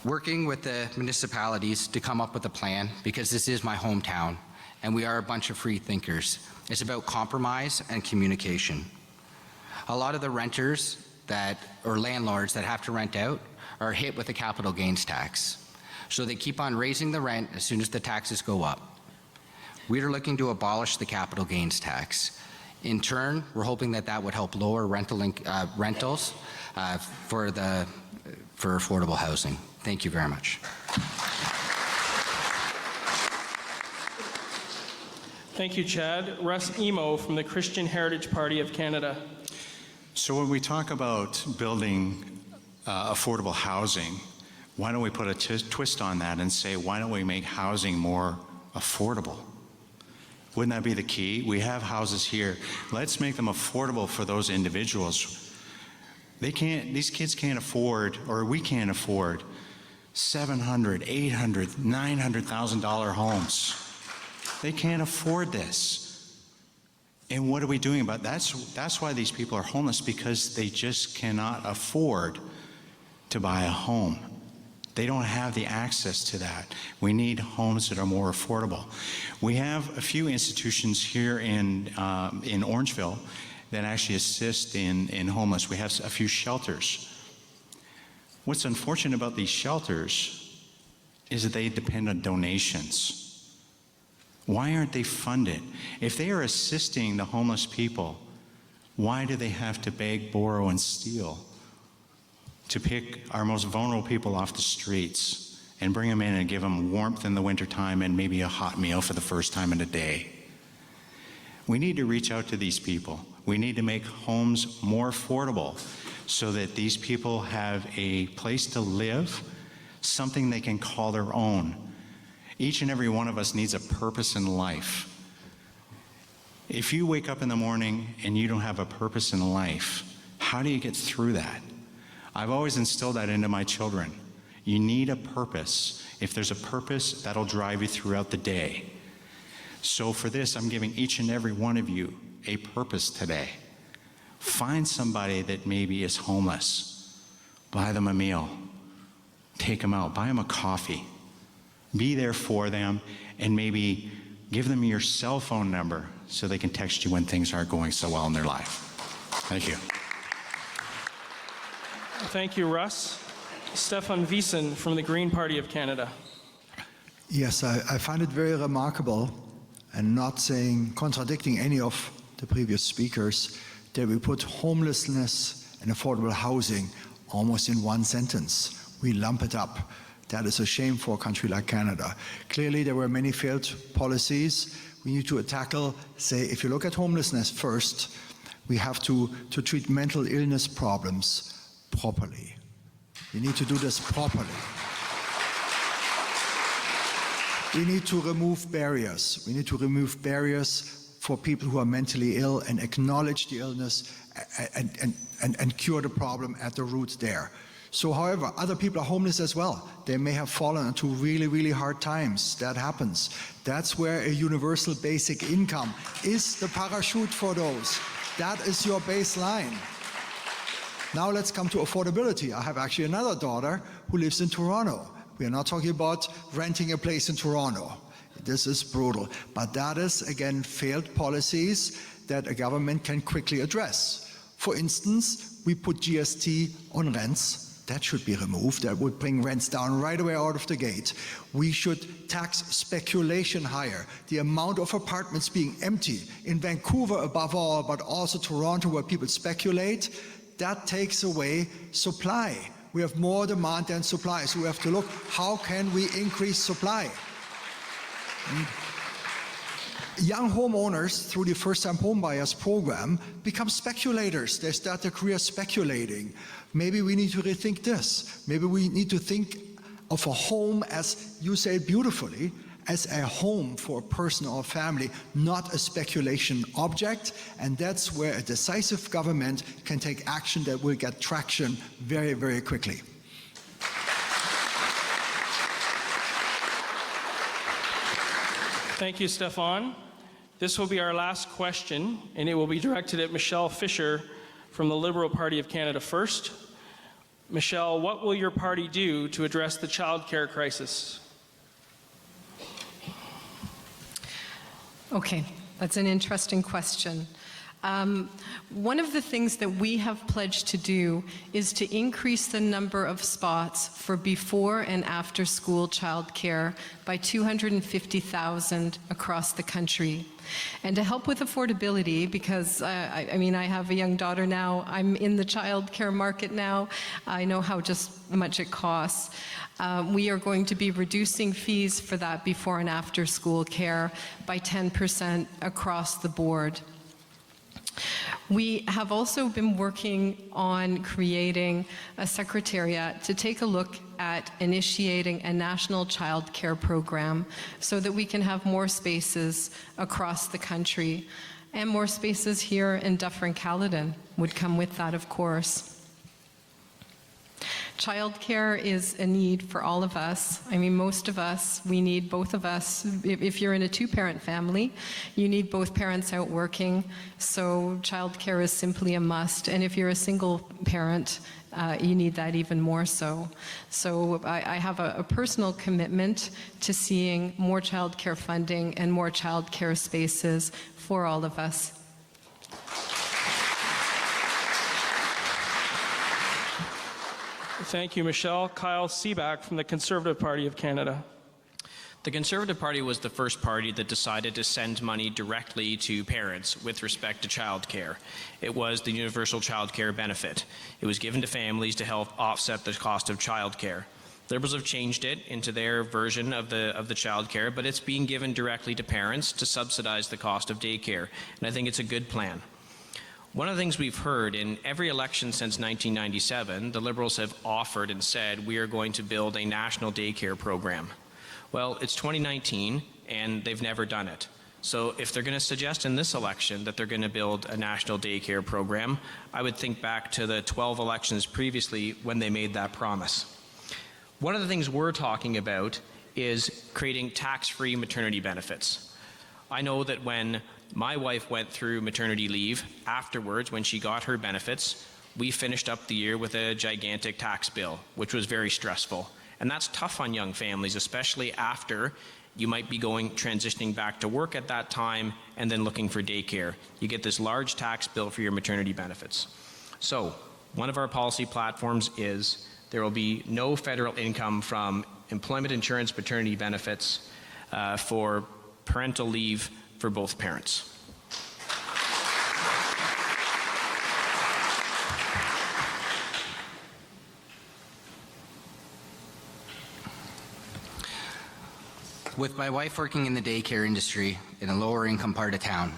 S3: Working with the municipalities to come up with a plan, because this is my hometown and we are a bunch of free thinkers. It's about compromise and communication. A lot of the renters or landlords that have to rent out are hit with a capital gains tax. So they keep on raising the rent as soon as the taxes go up. We are looking to abolish the capital gains tax. In turn, we're hoping that that would help lower rentals for affordable housing. Thank you very much.
S1: Thank you, Chad. Russ Emo from the Christian Heritage Party of Canada.
S5: So when we talk about building affordable housing, why don't we put a twist on that and say, why don't we make housing more affordable? Wouldn't that be the key? We have houses here. Let's make them affordable for those individuals. These kids can't afford, or we can't afford, $700,000, $800,000, $900,000 homes. They can't afford this. And what are we doing about that? That's why these people are homeless, because they just cannot afford to buy a home. They don't have the access to that. We need homes that are more affordable. We have a few institutions here in Orangeville that actually assist in homeless. We have a few shelters. What's unfortunate about these shelters is that they depend on donations. Why aren't they funded? If they are assisting the homeless people, why do they have to beg, borrow, and steal to pick our most vulnerable people off the streets and bring them in and give them warmth in the wintertime and maybe a hot meal for the first time in a day? We need to reach out to these people. We need to make homes more affordable so that these people have a place to live, something they can call their own. Each and every one of us needs a purpose in life. If you wake up in the morning and you don't have a purpose in life, how do you get through that? I've always instilled that into my children. You need a purpose. If there's a purpose, that'll drive you throughout the day. So for this, I'm giving each and every one of you a purpose today. Find somebody that maybe is homeless. Buy them a meal. Take them out. Buy them a coffee. Be there for them, and maybe give them your cell phone number so they can text you when things aren't going so well in their life. Thank you.
S1: Thank you, Russ. Stefan Wiesen from the Green Party of Canada.
S6: Yes, I find it very remarkable, and not contradicting any of the previous speakers, that we put homelessness and affordable housing almost in one sentence. We lump it up. That is a shame for a country like Canada. Clearly, there were many failed policies. We need to tackle, say, if you look at homelessness first, We have to treat mental illness problems properly. We need to do this properly. We need to remove barriers. We need to remove barriers for people who are mentally ill and acknowledge the illness and cure the problem at the root there. So, however, other people are homeless as well. They may have fallen into really, really hard times. That happens. That's where a universal basic income is the parachute for those. That is your baseline. Now let's come to affordability. I have actually another daughter who lives in Toronto. We are not talking about renting a place in Toronto. This is brutal. But that is, again, failed policies that a government can quickly address. For instance, we put GST on rents. That should be removed. That would bring rents down right away out of the gate. We should tax speculation higher. The amount of apartments being empty in Vancouver above all, but also Toronto where people speculate, that takes away supply. We have more demand than supply, so we have to look, how can we increase supply? Young homeowners, through the first-time homebuyers program, become speculators. They start their career speculating. Maybe we need to rethink this. Maybe we need to think of a home, as you say beautifully, as a home for a person or a family, not a speculation object. And that's where a decisive government can take action that will get traction very, very quickly.
S1: Thank you, Stefan. This will be our last question, and it will be directed at Michelle Fisher from the Liberal Party of Canada First. Michelle, what will your party do to address the childcare crisis?
S8: Okay, that's an interesting question. One of the things that we have pledged to do is to increase the number of spots for before and after school childcare by 250,000 across the country. And to help with affordability, because I have a young daughter now, I'm in the childcare market now, I know how just much it costs. We are going to be reducing fees for that before and after school care by 10% across the board. We have also been working on creating a secretariat to take a look at initiating a national child care program so that we can have more spaces across the country, and more spaces here in Dufferin-Caledon would come with that, of course. Childcare is a need for all of us. I mean, most of us, we need both of us. If you're in a two-parent family, you need both parents out working, so childcare is simply a must. And if you're a single parent, you need that even more so. So I have a personal commitment to seeing more childcare funding and more childcare spaces for all of us.
S1: Thank you, Michelle. Kyle Seaback from the Conservative Party of Canada.
S2: The Conservative Party was the first party that decided to send money directly to parents with respect to childcare. It was the universal childcare benefit. It was given to families to help offset the cost of childcare. Liberals have changed it into their version of the childcare, but it's being given directly to parents to subsidize the cost of daycare, and I think it's a good plan. One of the things we've heard in every election since 1997, the Liberals have offered and said, we are going to build a national daycare program. Well, it's 2019, and they've never done it. So if they're going to suggest in this election that they're going to build a national daycare program, I would think back to the 12 elections previously when they made that promise. One of the things we're talking about is creating tax-free maternity benefits. I know that when my wife went through maternity leave, afterwards, when she got her benefits, we finished up the year with a gigantic tax bill, which was very stressful. And that's tough on young families, especially after you might be transitioning back to work at that time and then looking for daycare. You get this large tax bill for your maternity benefits. So, one of our policy platforms is there will be no federal income from employment insurance maternity benefits for parental leave for both parents.
S3: With my wife working in the daycare industry in a lower income part of town,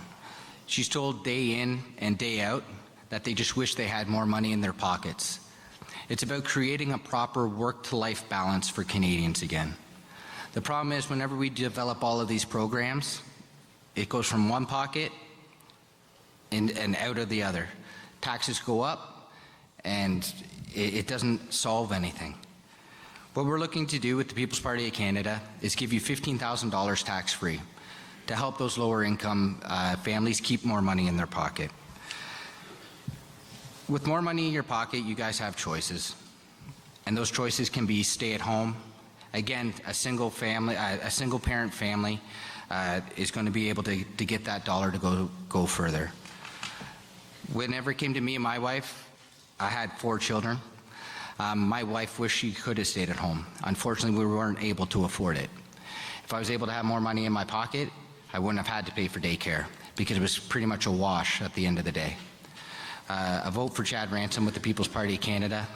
S3: She's told day in and day out that they just wish they had more money in their pockets. It's about creating a proper work-to-life balance for Canadians again. The problem is whenever we develop all of these programs, it goes from one pocket and out of the other. Taxes go up and it doesn't solve anything. What we're looking to do with the People's Party of Canada is give you $15,000 tax-free to help those lower income families keep more money in their pocket. With more money in your pocket, you guys have choices. And those choices can be stay at home. Again, a single parent family is going to be able to get that dollar to go further. Whenever it came to me and my wife, I had 4 children. My wife wished she could have stayed at home. Unfortunately, we weren't able to afford it. If I was able to have more money in my pocket, I wouldn't have had to pay for daycare because it was pretty much a wash at the end of the day. A vote for Chad Ransom with the People's Party of Canada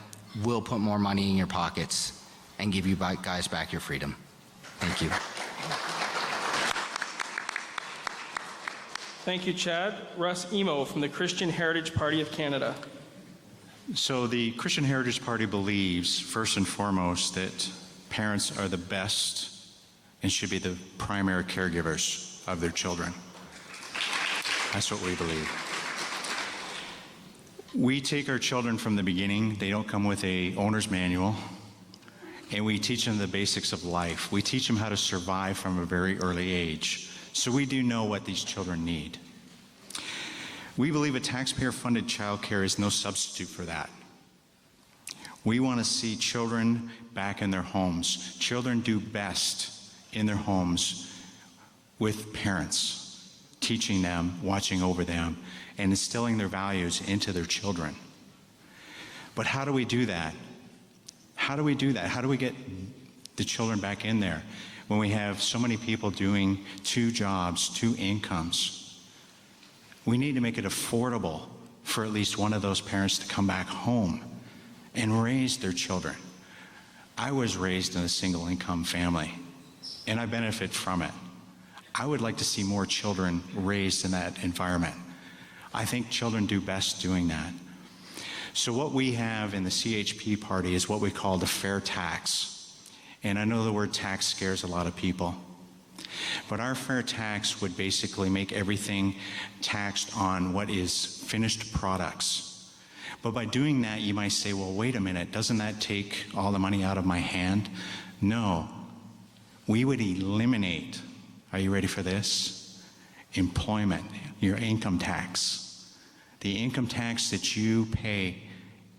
S3: will put more money in your pockets and give you guys back your freedom. Thank you.
S1: Thank you, Chad. Russ Emo from the Christian Heritage Party of Canada.
S5: So the Christian Heritage Party believes, first and foremost, that parents are the best and should be the primary caregivers of their children. That's what we believe. We take our children from the beginning. They don't come with an owner's manual. And we teach them the basics of life. We teach them how to survive from a very early age. So we do know what these children need. We believe a taxpayer-funded childcare is no substitute for that. We want to see children back in their homes. Children do best in their homes with parents, teaching them, watching over them, and instilling their values into their children. But how do we do that? How do we do that? How do we get the children back in there when we have so many people doing 2 jobs, 2 incomes? We need to make it affordable for at least one of those parents to come back home and raise their children. I was raised in a single income family, and I benefit from it. I would like to see more children raised in that environment. I think children do best doing that. So what we have in the CHP party is what we call the fair tax. And I know the word tax scares a lot of people. But our fair tax would basically make everything taxed on what is finished products. But by doing that, you might say, well, wait a minute, doesn't that take all the money out of my hand? No. We would eliminate, are you ready for this? Employment, your income tax. The income tax that you pay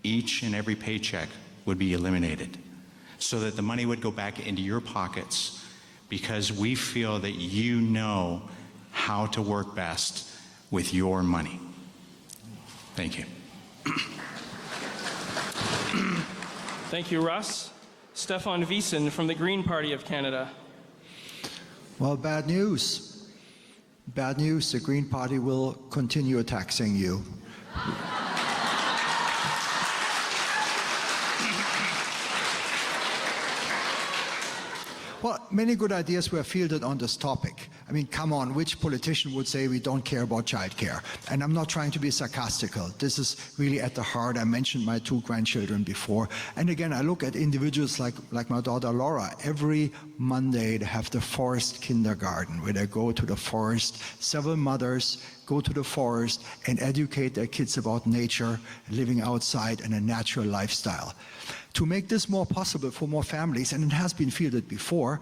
S5: each and every paycheck would be eliminated so that the money would go back into your pockets because we feel that you know how to work best with your money. Thank you.
S1: Thank you, Russ. Stefan Wiesen from the Green Party of Canada.
S6: Well, bad news. Bad news, the Green Party will continue taxing you. Well, many good ideas were fielded on this topic. I mean, come on, which politician would say we don't care about childcare? And I'm not trying to be sarcastical. This is really at the heart. I mentioned my 2 grandchildren before. And again, I look at individuals like my daughter Laura. Every Monday they have the forest kindergarten where they go to the forest. Several mothers go to the forest and educate their kids about nature, living outside and a natural lifestyle. To make this more possible for more families, and it has been fielded before,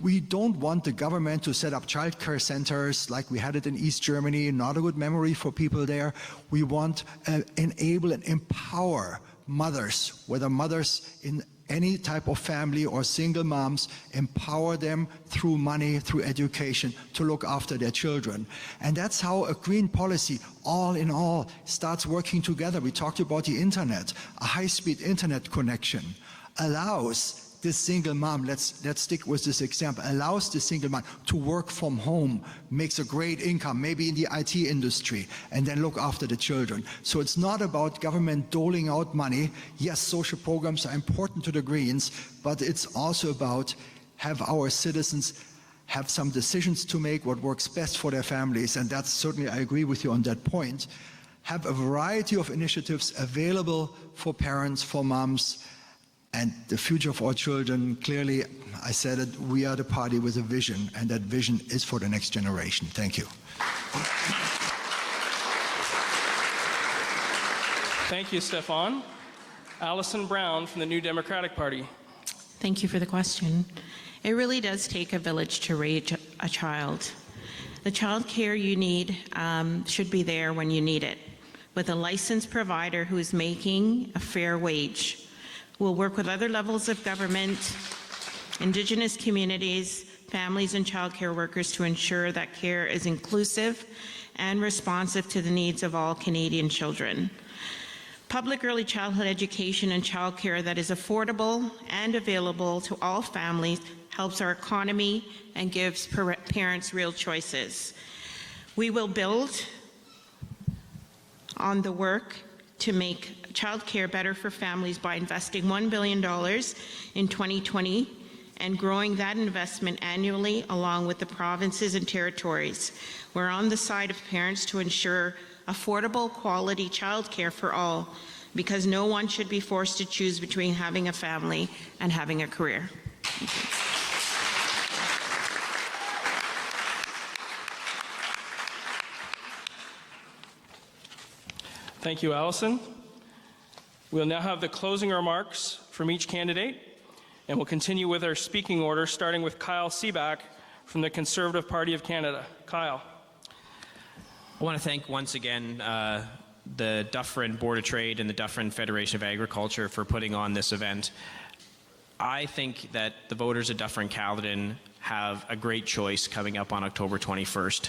S6: we don't want the government to set up childcare centers like we had it in East Germany, not a good memory for people there. We want to enable and empower mothers, whether mothers in any type of family or single moms, empower them through money, through education, to look after their children. And that's how a green policy, all in all, starts working together. We talked about the internet. A high-speed internet connection allows this single mom, let's stick with this example, allows the single mom to work from home, makes a great income, maybe in the IT industry, and then look after the children. So it's not about government doling out money. Yes, social programs are important to the Greens, but it's also about have our citizens have some decisions to make, what works best for their families, and that's certainly, I agree with you on that point. Have a variety of initiatives available for parents, for moms, and the future of our children. Clearly, I said it, we are the party with a vision, and that vision is for the next generation. Thank you.
S1: Thank you, Stefan. Allison Brown from the New Democratic Party.
S7: Thank you for the question. It really does take a village to raise a child. The child care you need should be there when you need it, with a licensed provider who is making a fair wage. We'll work with other levels of government, Indigenous communities, families, and child care workers to ensure that care is inclusive and responsive to the needs of all Canadian children. Public early childhood education and child care that is affordable and available to all families helps our economy and gives parents real choices. We will build on the work to make child care better for families by investing $1 billion in 2020 and growing that investment annually along with the provinces and territories. We're on the side of parents to ensure affordable, quality child care for all, because no one should be forced to choose between having a family and having a career.
S1: Thank you, Allison. We'll now have the closing remarks from each candidate, and we'll continue with our speaking order, starting with Kyle Seaback from the Conservative Party of Canada. Kyle.
S2: I want to thank once again the Dufferin Board of Trade and the Dufferin Federation of Agriculture for putting on this event. I think that the voters of Dufferin-Caledon have a great choice coming up on October 21st.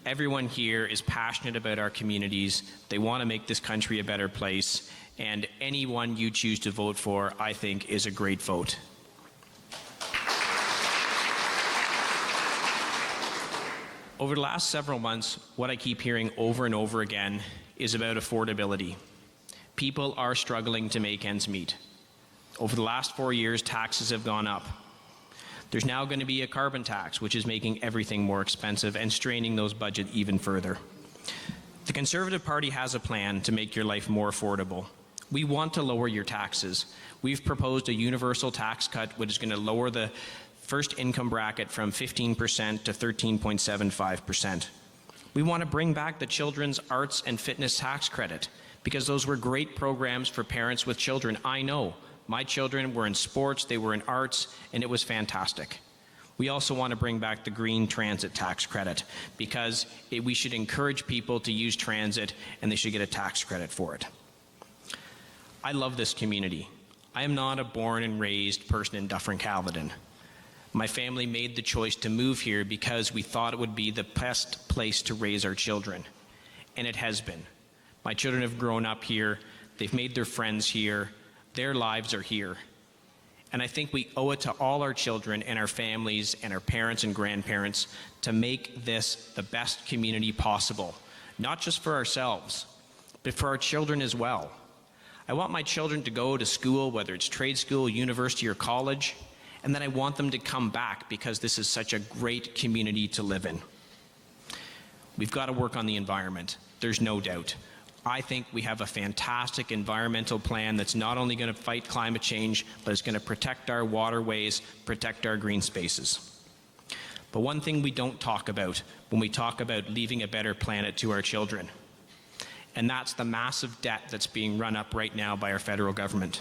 S2: Everyone here is passionate about our communities. They want to make this country a better place, and anyone you choose to vote for, I think, is a great vote. Over the last several months, what I keep hearing over and over again is about affordability. People are struggling to make ends meet. Over the last 4 years, taxes have gone up. There's now going to be a carbon tax, which is making everything more expensive and straining those budgets even further. The Conservative Party has a plan to make your life more affordable. We want to lower your taxes. We've proposed a universal tax cut, which is going to lower the first income bracket from 15% to 13.75%. We want to bring back the Children's Arts and Fitness Tax Credit, because those were great programs for parents with children. I know. My children were in sports, they were in arts, and it was fantastic. We also want to bring back the Green Transit Tax Credit, because we should encourage people to use transit and they should get a tax credit for it. I love this community. I am not a born and raised person in Dufferin-Caledon. My family made the choice to move here because we thought it would be the best place to raise our children, and it has been. My children have grown up here, they've made their friends here, their lives are here. And I think we owe it to all our children and our families and our parents and grandparents to make this the best community possible, not just for ourselves, but for our children as well. I want my children to go to school, whether it's trade school, university, or college, and then I want them to come back because this is such a great community to live in. We've got to work on the environment, there's no doubt. I think we have a fantastic environmental plan that's not only going to fight climate change, but it's going to protect our waterways, protect our green spaces. But one thing we don't talk about when we talk about leaving a better planet to our children, and that's the massive debt that's being run up right now by our federal government.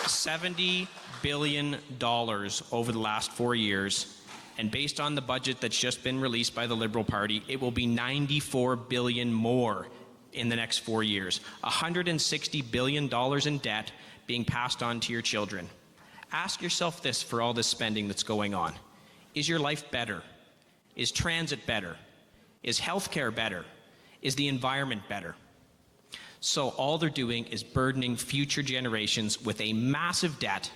S2: $70 billion over the last 4 years, and based on the budget that's just been released by the Liberal Party, it will be $94 billion more in the next 4 years. $160 billion in debt being passed on to your children. Ask yourself this for all this spending that's going on. Is your life better? Is transit better? Is healthcare better? Is the environment better? So all they're doing is burdening future generations with a massive debt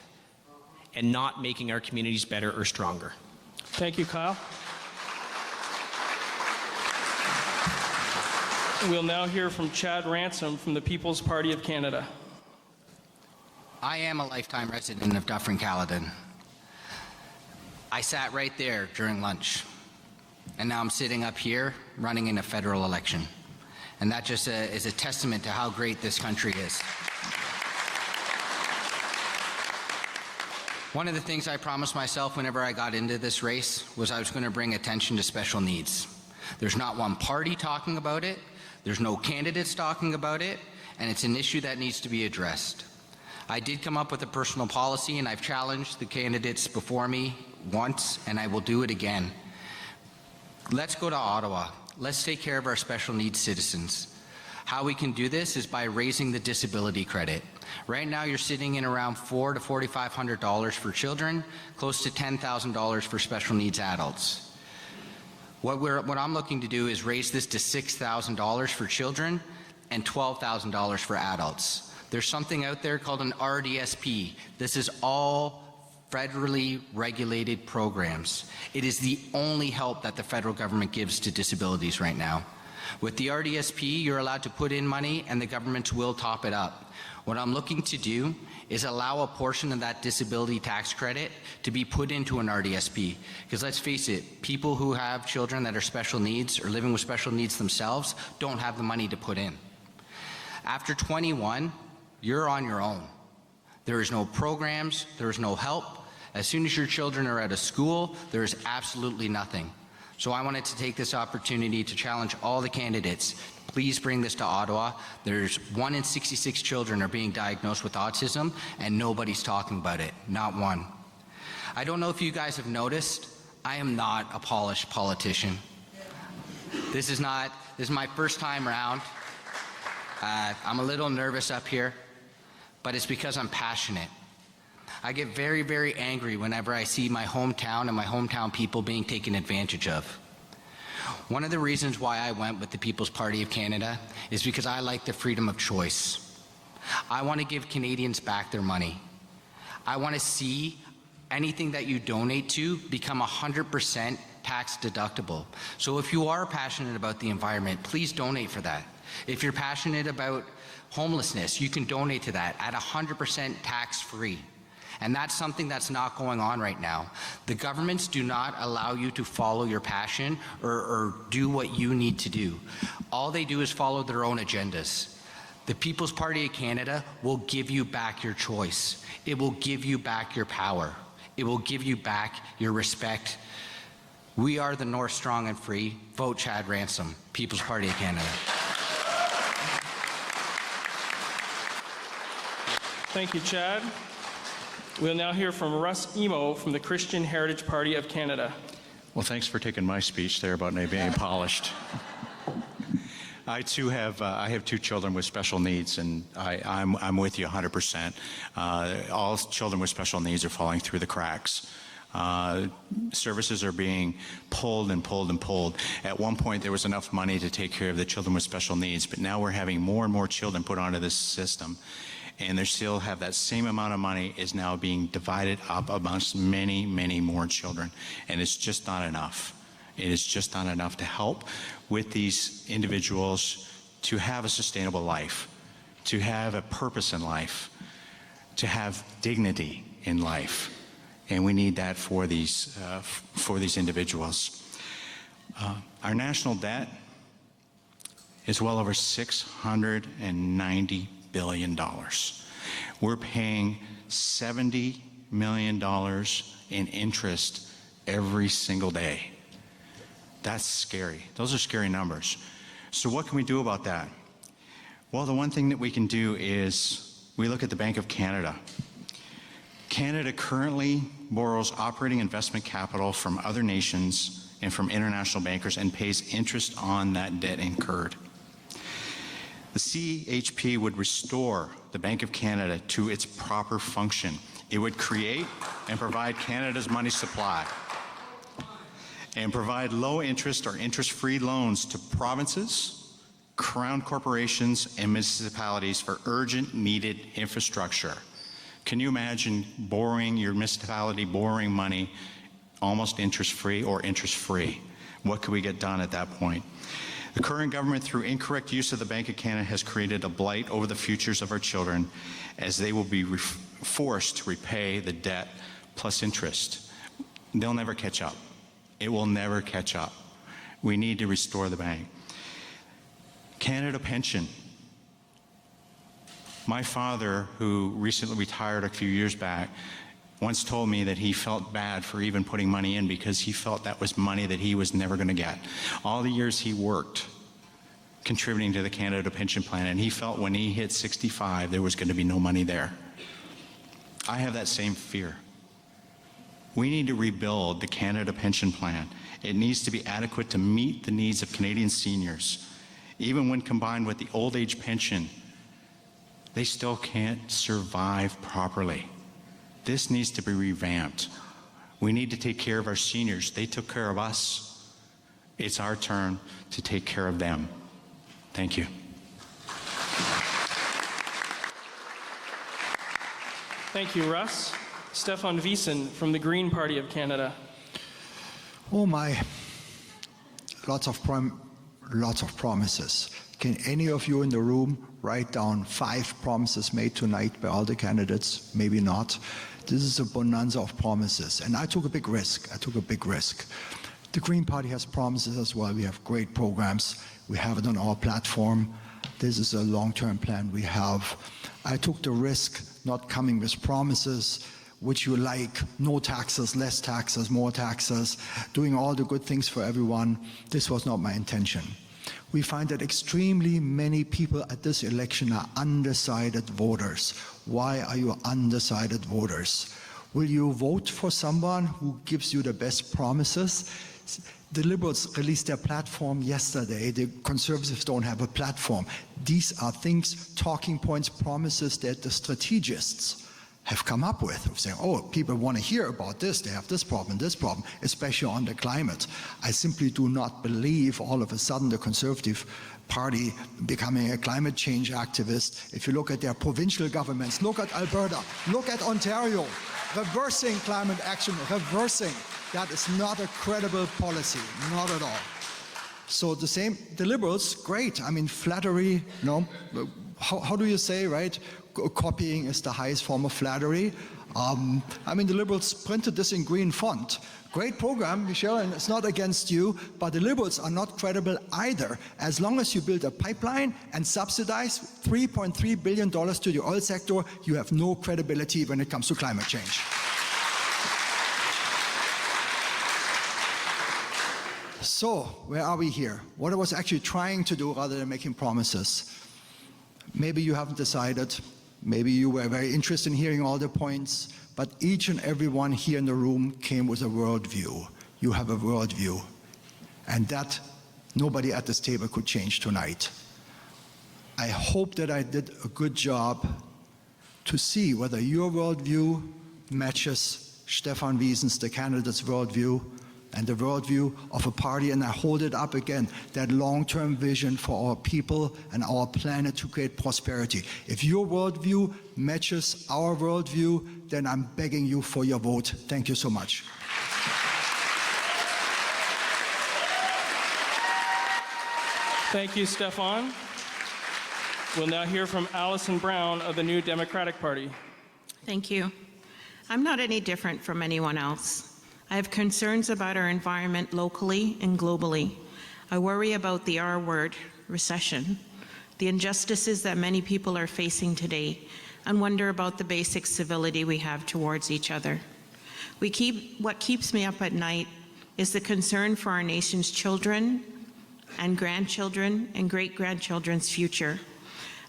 S2: and not making our communities better or stronger.
S1: Thank you, Kyle. We'll now hear from Chad Ransom from the People's Party of Canada.
S3: I am a lifetime resident of Dufferin-Caledon. I sat right there during lunch, and now I'm sitting up here running in a federal election. And that just is a testament to how great this country is. One of the things I promised myself whenever I got into this race was I was going to bring attention to special needs. There's not one party talking about it, there's no candidates talking about it, and it's an issue that needs to be addressed. I did come up with a personal policy, and I've challenged the candidates before me once, and I will do it again. Let's go to Ottawa. Let's take care of our special needs citizens. How we can do this is by raising the disability credit. Right now, you're sitting in around $400 to $4,500 for children, close to $10,000 for special needs adults. What I'm looking to do is raise this to $6,000 for children and $12,000 for adults. There's something out there called an RDSP. This is all federally regulated programs. It is the only help that the federal government gives to disabilities right now. With the RDSP, you're allowed to put in money and the government will top it up. What I'm looking to do is allow a portion of that disability tax credit to be put into an RDSP. Because let's face it, people who have children that are special needs or living with special needs themselves don't have the money to put in. After 21, you're on your own. There is no programs, there is no help. As soon as your children are out of school, there is absolutely nothing. So I wanted to take this opportunity to challenge all the candidates. Please bring this to Ottawa. There's 1 in 66 children are being diagnosed with autism, and nobody's talking about it, not one. I don't know if you guys have noticed, I am not a polished politician. This is my first time around. I'm a little nervous up here, but it's because I'm passionate. I get very, very angry whenever I see my hometown and my hometown people being taken advantage of. One of the reasons why I went with the People's Party of Canada is because I like the freedom of choice. I want to give Canadians back their money. I want to see anything that you donate to become 100% tax deductible. So if you are passionate about the environment, please donate for that. If you're passionate about homelessness, you can donate to that at 100% tax-free. And that's something that's not going on right now. The governments do not allow you to follow your passion or do what you need to do. All they do is follow their own agendas. The People's Party of Canada will give you back your choice. It will give you back your power. It will give you back your respect. We are the North Strong and Free. Vote Chad Ransom, People's Party of Canada.
S1: Thank you, Chad. We'll now hear from Russ Emo from the Christian Heritage Party of Canada.
S5: Well, thanks for taking my speech there about being polished. I too have I have 2 children with special needs, and I'm with you 100%. All children with special needs are falling through the cracks. Services are being pulled and pulled and pulled. At one point, there was enough money to take care of the children with special needs, but now we're having more and more children put onto this system. And they still have that same amount of money is now being divided up amongst many, many more children. And it's just not enough. It is just not enough to help with these individuals to have a sustainable life, to have a purpose in life, to have dignity in life. And we need that for these individuals. Our national debt is well over $690 billion. We're paying $70 million in interest every single day. That's scary. Those are scary numbers. So what can we do about that? Well, the one thing that we can do is we look at the Bank of Canada. Canada currently borrows operating investment capital from other nations and from international bankers and pays interest on that debt incurred. The CHP would restore the Bank of Canada to its proper function. It would create and provide Canada's money supply and provide low interest or interest-free loans to provinces, crown corporations, and municipalities for urgent needed infrastructure. Can you imagine your municipality borrowing money almost interest-free or interest-free? What could we get done at that point? The current government, through incorrect use of the Bank of Canada, has created a blight over the futures of our children, as they will be forced to repay the debt plus interest. They'll never catch up. It will never catch up. We need to restore the bank. Canada Pension. My father, who recently retired a few years back, once told me that he felt bad for even putting money in because he felt that was money that he was never going to get. All the years he worked contributing to the Canada Pension Plan, and he felt when he hit 65 there was going to be no money there. I have that same fear. We need to rebuild the Canada Pension Plan. It needs to be adequate to meet the needs of Canadian seniors. Even when combined with the old age pension, they still can't survive properly. This needs to be revamped. We need to take care of our seniors. They took care of us. It's our turn to take care of them. Thank you.
S1: Thank you, Russ. Stefan Wiesen from the Green Party of Canada.
S6: Oh my, lots of promises. Can any of you in the room write down 5 promises made tonight by all the candidates? Maybe not. This is a bonanza of promises, and I took a big risk. The Green Party has promises as well. We have great programs. We have it on our platform. This is a long-term plan we have. I took the risk not coming with promises which you like, no taxes, less taxes, more taxes, doing all the good things for everyone. This was not my intention. We find that extremely many people at this election are undecided voters. Why are you undecided voters? Will you vote for someone who gives you the best promises? The Liberals released their platform yesterday. The Conservatives don't have a platform. These are things, talking points, promises that the strategists have come up with, of saying, oh, people want to hear about this, they have this problem, especially on the climate. I simply do not believe all of a sudden the Conservative Party becoming a climate change activist. If you look at their provincial governments, look at Alberta, look at Ontario, reversing climate action, reversing. That is not a credible policy, not at all. So the same, the Liberals, great. I mean, flattery, no, how do you say, right? Copying is the highest form of flattery. I mean, the Liberals printed this in green font. Great program, Michelle, and it's not against you, but the Liberals are not credible either. As long as you build a pipeline and subsidize $3.3 billion to the oil sector, you have no credibility when it comes to climate change. So, where are we here? What I was actually trying to do rather than making promises. Maybe you haven't decided. Maybe you were very interested in hearing all the points, but each and every one here in the room came with a worldview. You have a worldview, and that nobody at this table could change tonight. I hope that I did a good job to see whether your worldview matches Stefan Wiesen's, the candidate's worldview, and the worldview of a party, and I hold it up again, that long-term vision for our people and our planet to create prosperity. If your worldview matches our worldview, then I'm begging you for your vote. Thank you so much.
S1: Thank you, Stefan. We'll now hear from Alison Brown of the New Democratic Party.
S7: Thank you. I'm not any different from anyone else. I have concerns about our environment locally and globally. I worry about the R word, recession, the injustices that many people are facing today, and wonder about the basic civility we have towards each other. What keeps me up at night is the concern for our nation's children and grandchildren and great-grandchildren's future.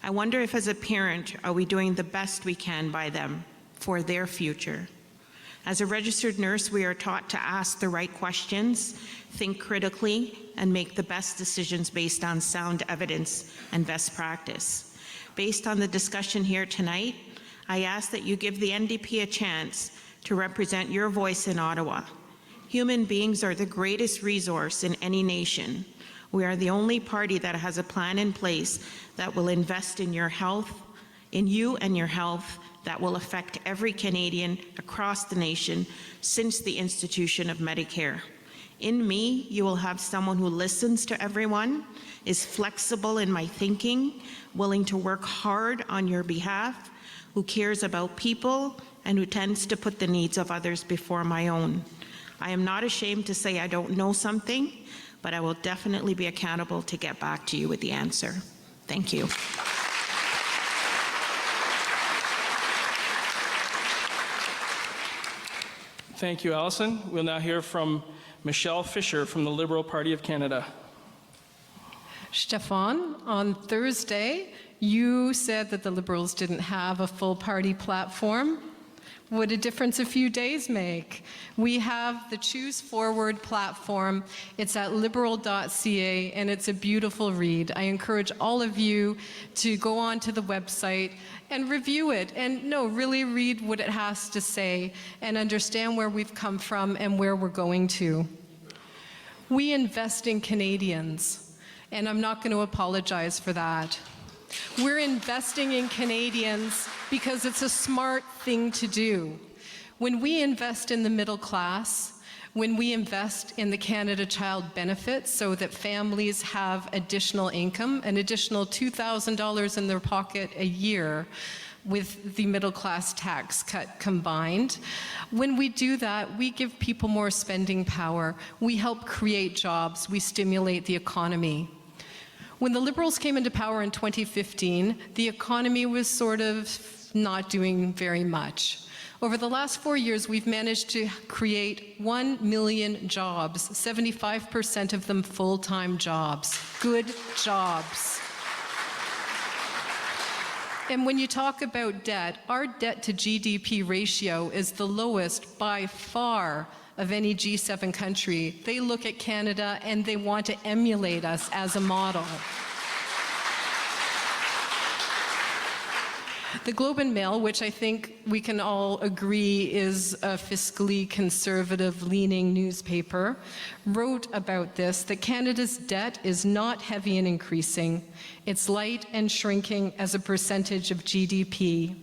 S7: I wonder if as a parent, are we doing the best we can by them for their future? As a registered nurse, we are taught to ask the right questions, think critically, and make the best decisions based on sound evidence and best practice. Based on the discussion here tonight, I ask that you give the NDP a chance to represent your voice in Ottawa. Human beings are the greatest resource in any nation. We are the only party that has a plan in place that will invest in your health, in you and your health, that will affect every Canadian across the nation since the institution of Medicare. In me, you will have someone who listens to everyone, is flexible in my thinking, willing to work hard on your behalf, who cares about people, and who tends to put the needs of others before my own. I am not ashamed to say I don't know something, but I will definitely be accountable to get back to you with the answer. Thank you.
S1: Thank you, Allison. We'll now hear from Michelle Fisher from the Liberal Party of Canada.
S8: Stefan, on Thursday, you said that the Liberals didn't have a full party platform. What a difference a few days make. We have the Choose Forward platform. It's at liberal.ca, and it's a beautiful read. I encourage all of you to go onto the website and review it, and really read what it has to say and understand where we've come from and where we're going to. We invest in Canadians, and I'm not going to apologize for that. We're investing in Canadians because it's a smart thing to do. When we invest in the middle class, when we invest in the Canada Child Benefit so that families have additional income, an additional $2,000 in their pocket a year with the middle class tax cut combined, when we do that, we give people more spending power. We help create jobs. We stimulate the economy. When the Liberals came into power in 2015, the economy was sort of not doing very much. Over the last 4 years, we've managed to create 1 million jobs, 75% of them full-time jobs, good jobs. And when you talk about debt, our debt to GDP ratio is the lowest by far of any G7 country. They look at Canada and they want to emulate us as a model. The Globe and Mail, which I think we can all agree is a fiscally conservative-leaning newspaper, wrote about this, that Canada's debt is not heavy and increasing. It's light and shrinking as a percentage of GDP.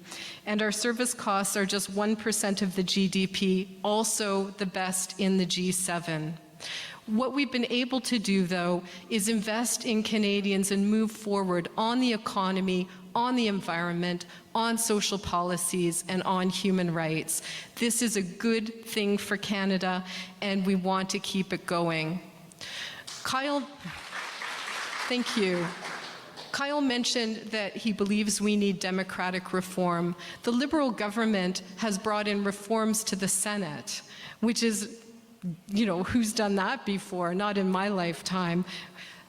S8: And our service costs are just 1% of the GDP, also the best in the G7. What we've been able to do, though, is invest in Canadians and move forward on the economy, on the environment, on social policies, and on human rights. This is a good thing for Canada, and we want to keep it going. Kyle, thank you. Kyle mentioned that he believes we need democratic reform. The Liberal government has brought in reforms to the Senate, which is, who's done that before? Not in my lifetime.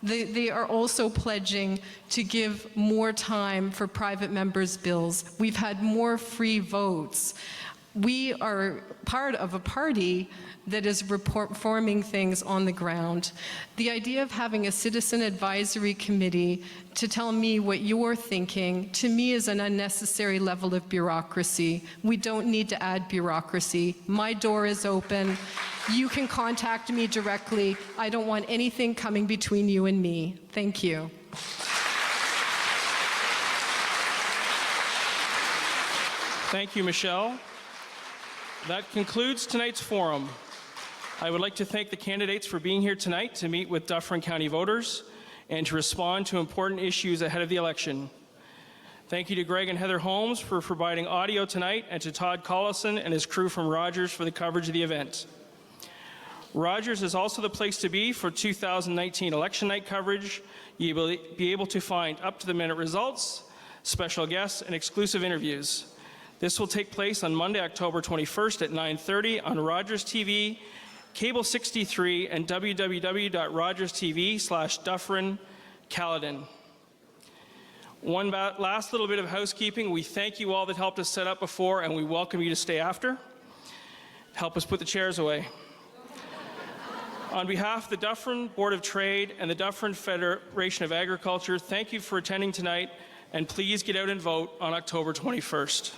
S8: They are also pledging to give more time for private members' bills. We've had more free votes. We are part of a party that is reforming things on the ground. The idea of having a citizen advisory committee to tell me what you're thinking, to me, is an unnecessary level of bureaucracy. We don't need to add bureaucracy. My door is open. You can contact me directly. I don't want anything coming between you and me. Thank you.
S1: Thank you, Michelle. That concludes tonight's forum. I would like to thank the candidates for being here tonight to meet with Dufferin County voters and to respond to important issues ahead of the election. Thank you to Greg and Heather Holmes for providing audio tonight, and to Todd Collison and his crew from Rogers for the coverage of the event. Rogers is also the place to be for 2019 election night coverage. You will be able to find up-to-the-minute results, special guests, and exclusive interviews. This will take place on Monday, October 21st at 9:30 on Rogers TV, Cable 63, and www.rogerstv/Dufferin-Caledon. One last little bit of housekeeping. We thank you all that helped us set up before, and we welcome you to stay after. Help us put the chairs away. On behalf of the Dufferin Board of Trade and the Dufferin Federation of Agriculture, thank you for attending tonight, and please get out and vote on October 21st.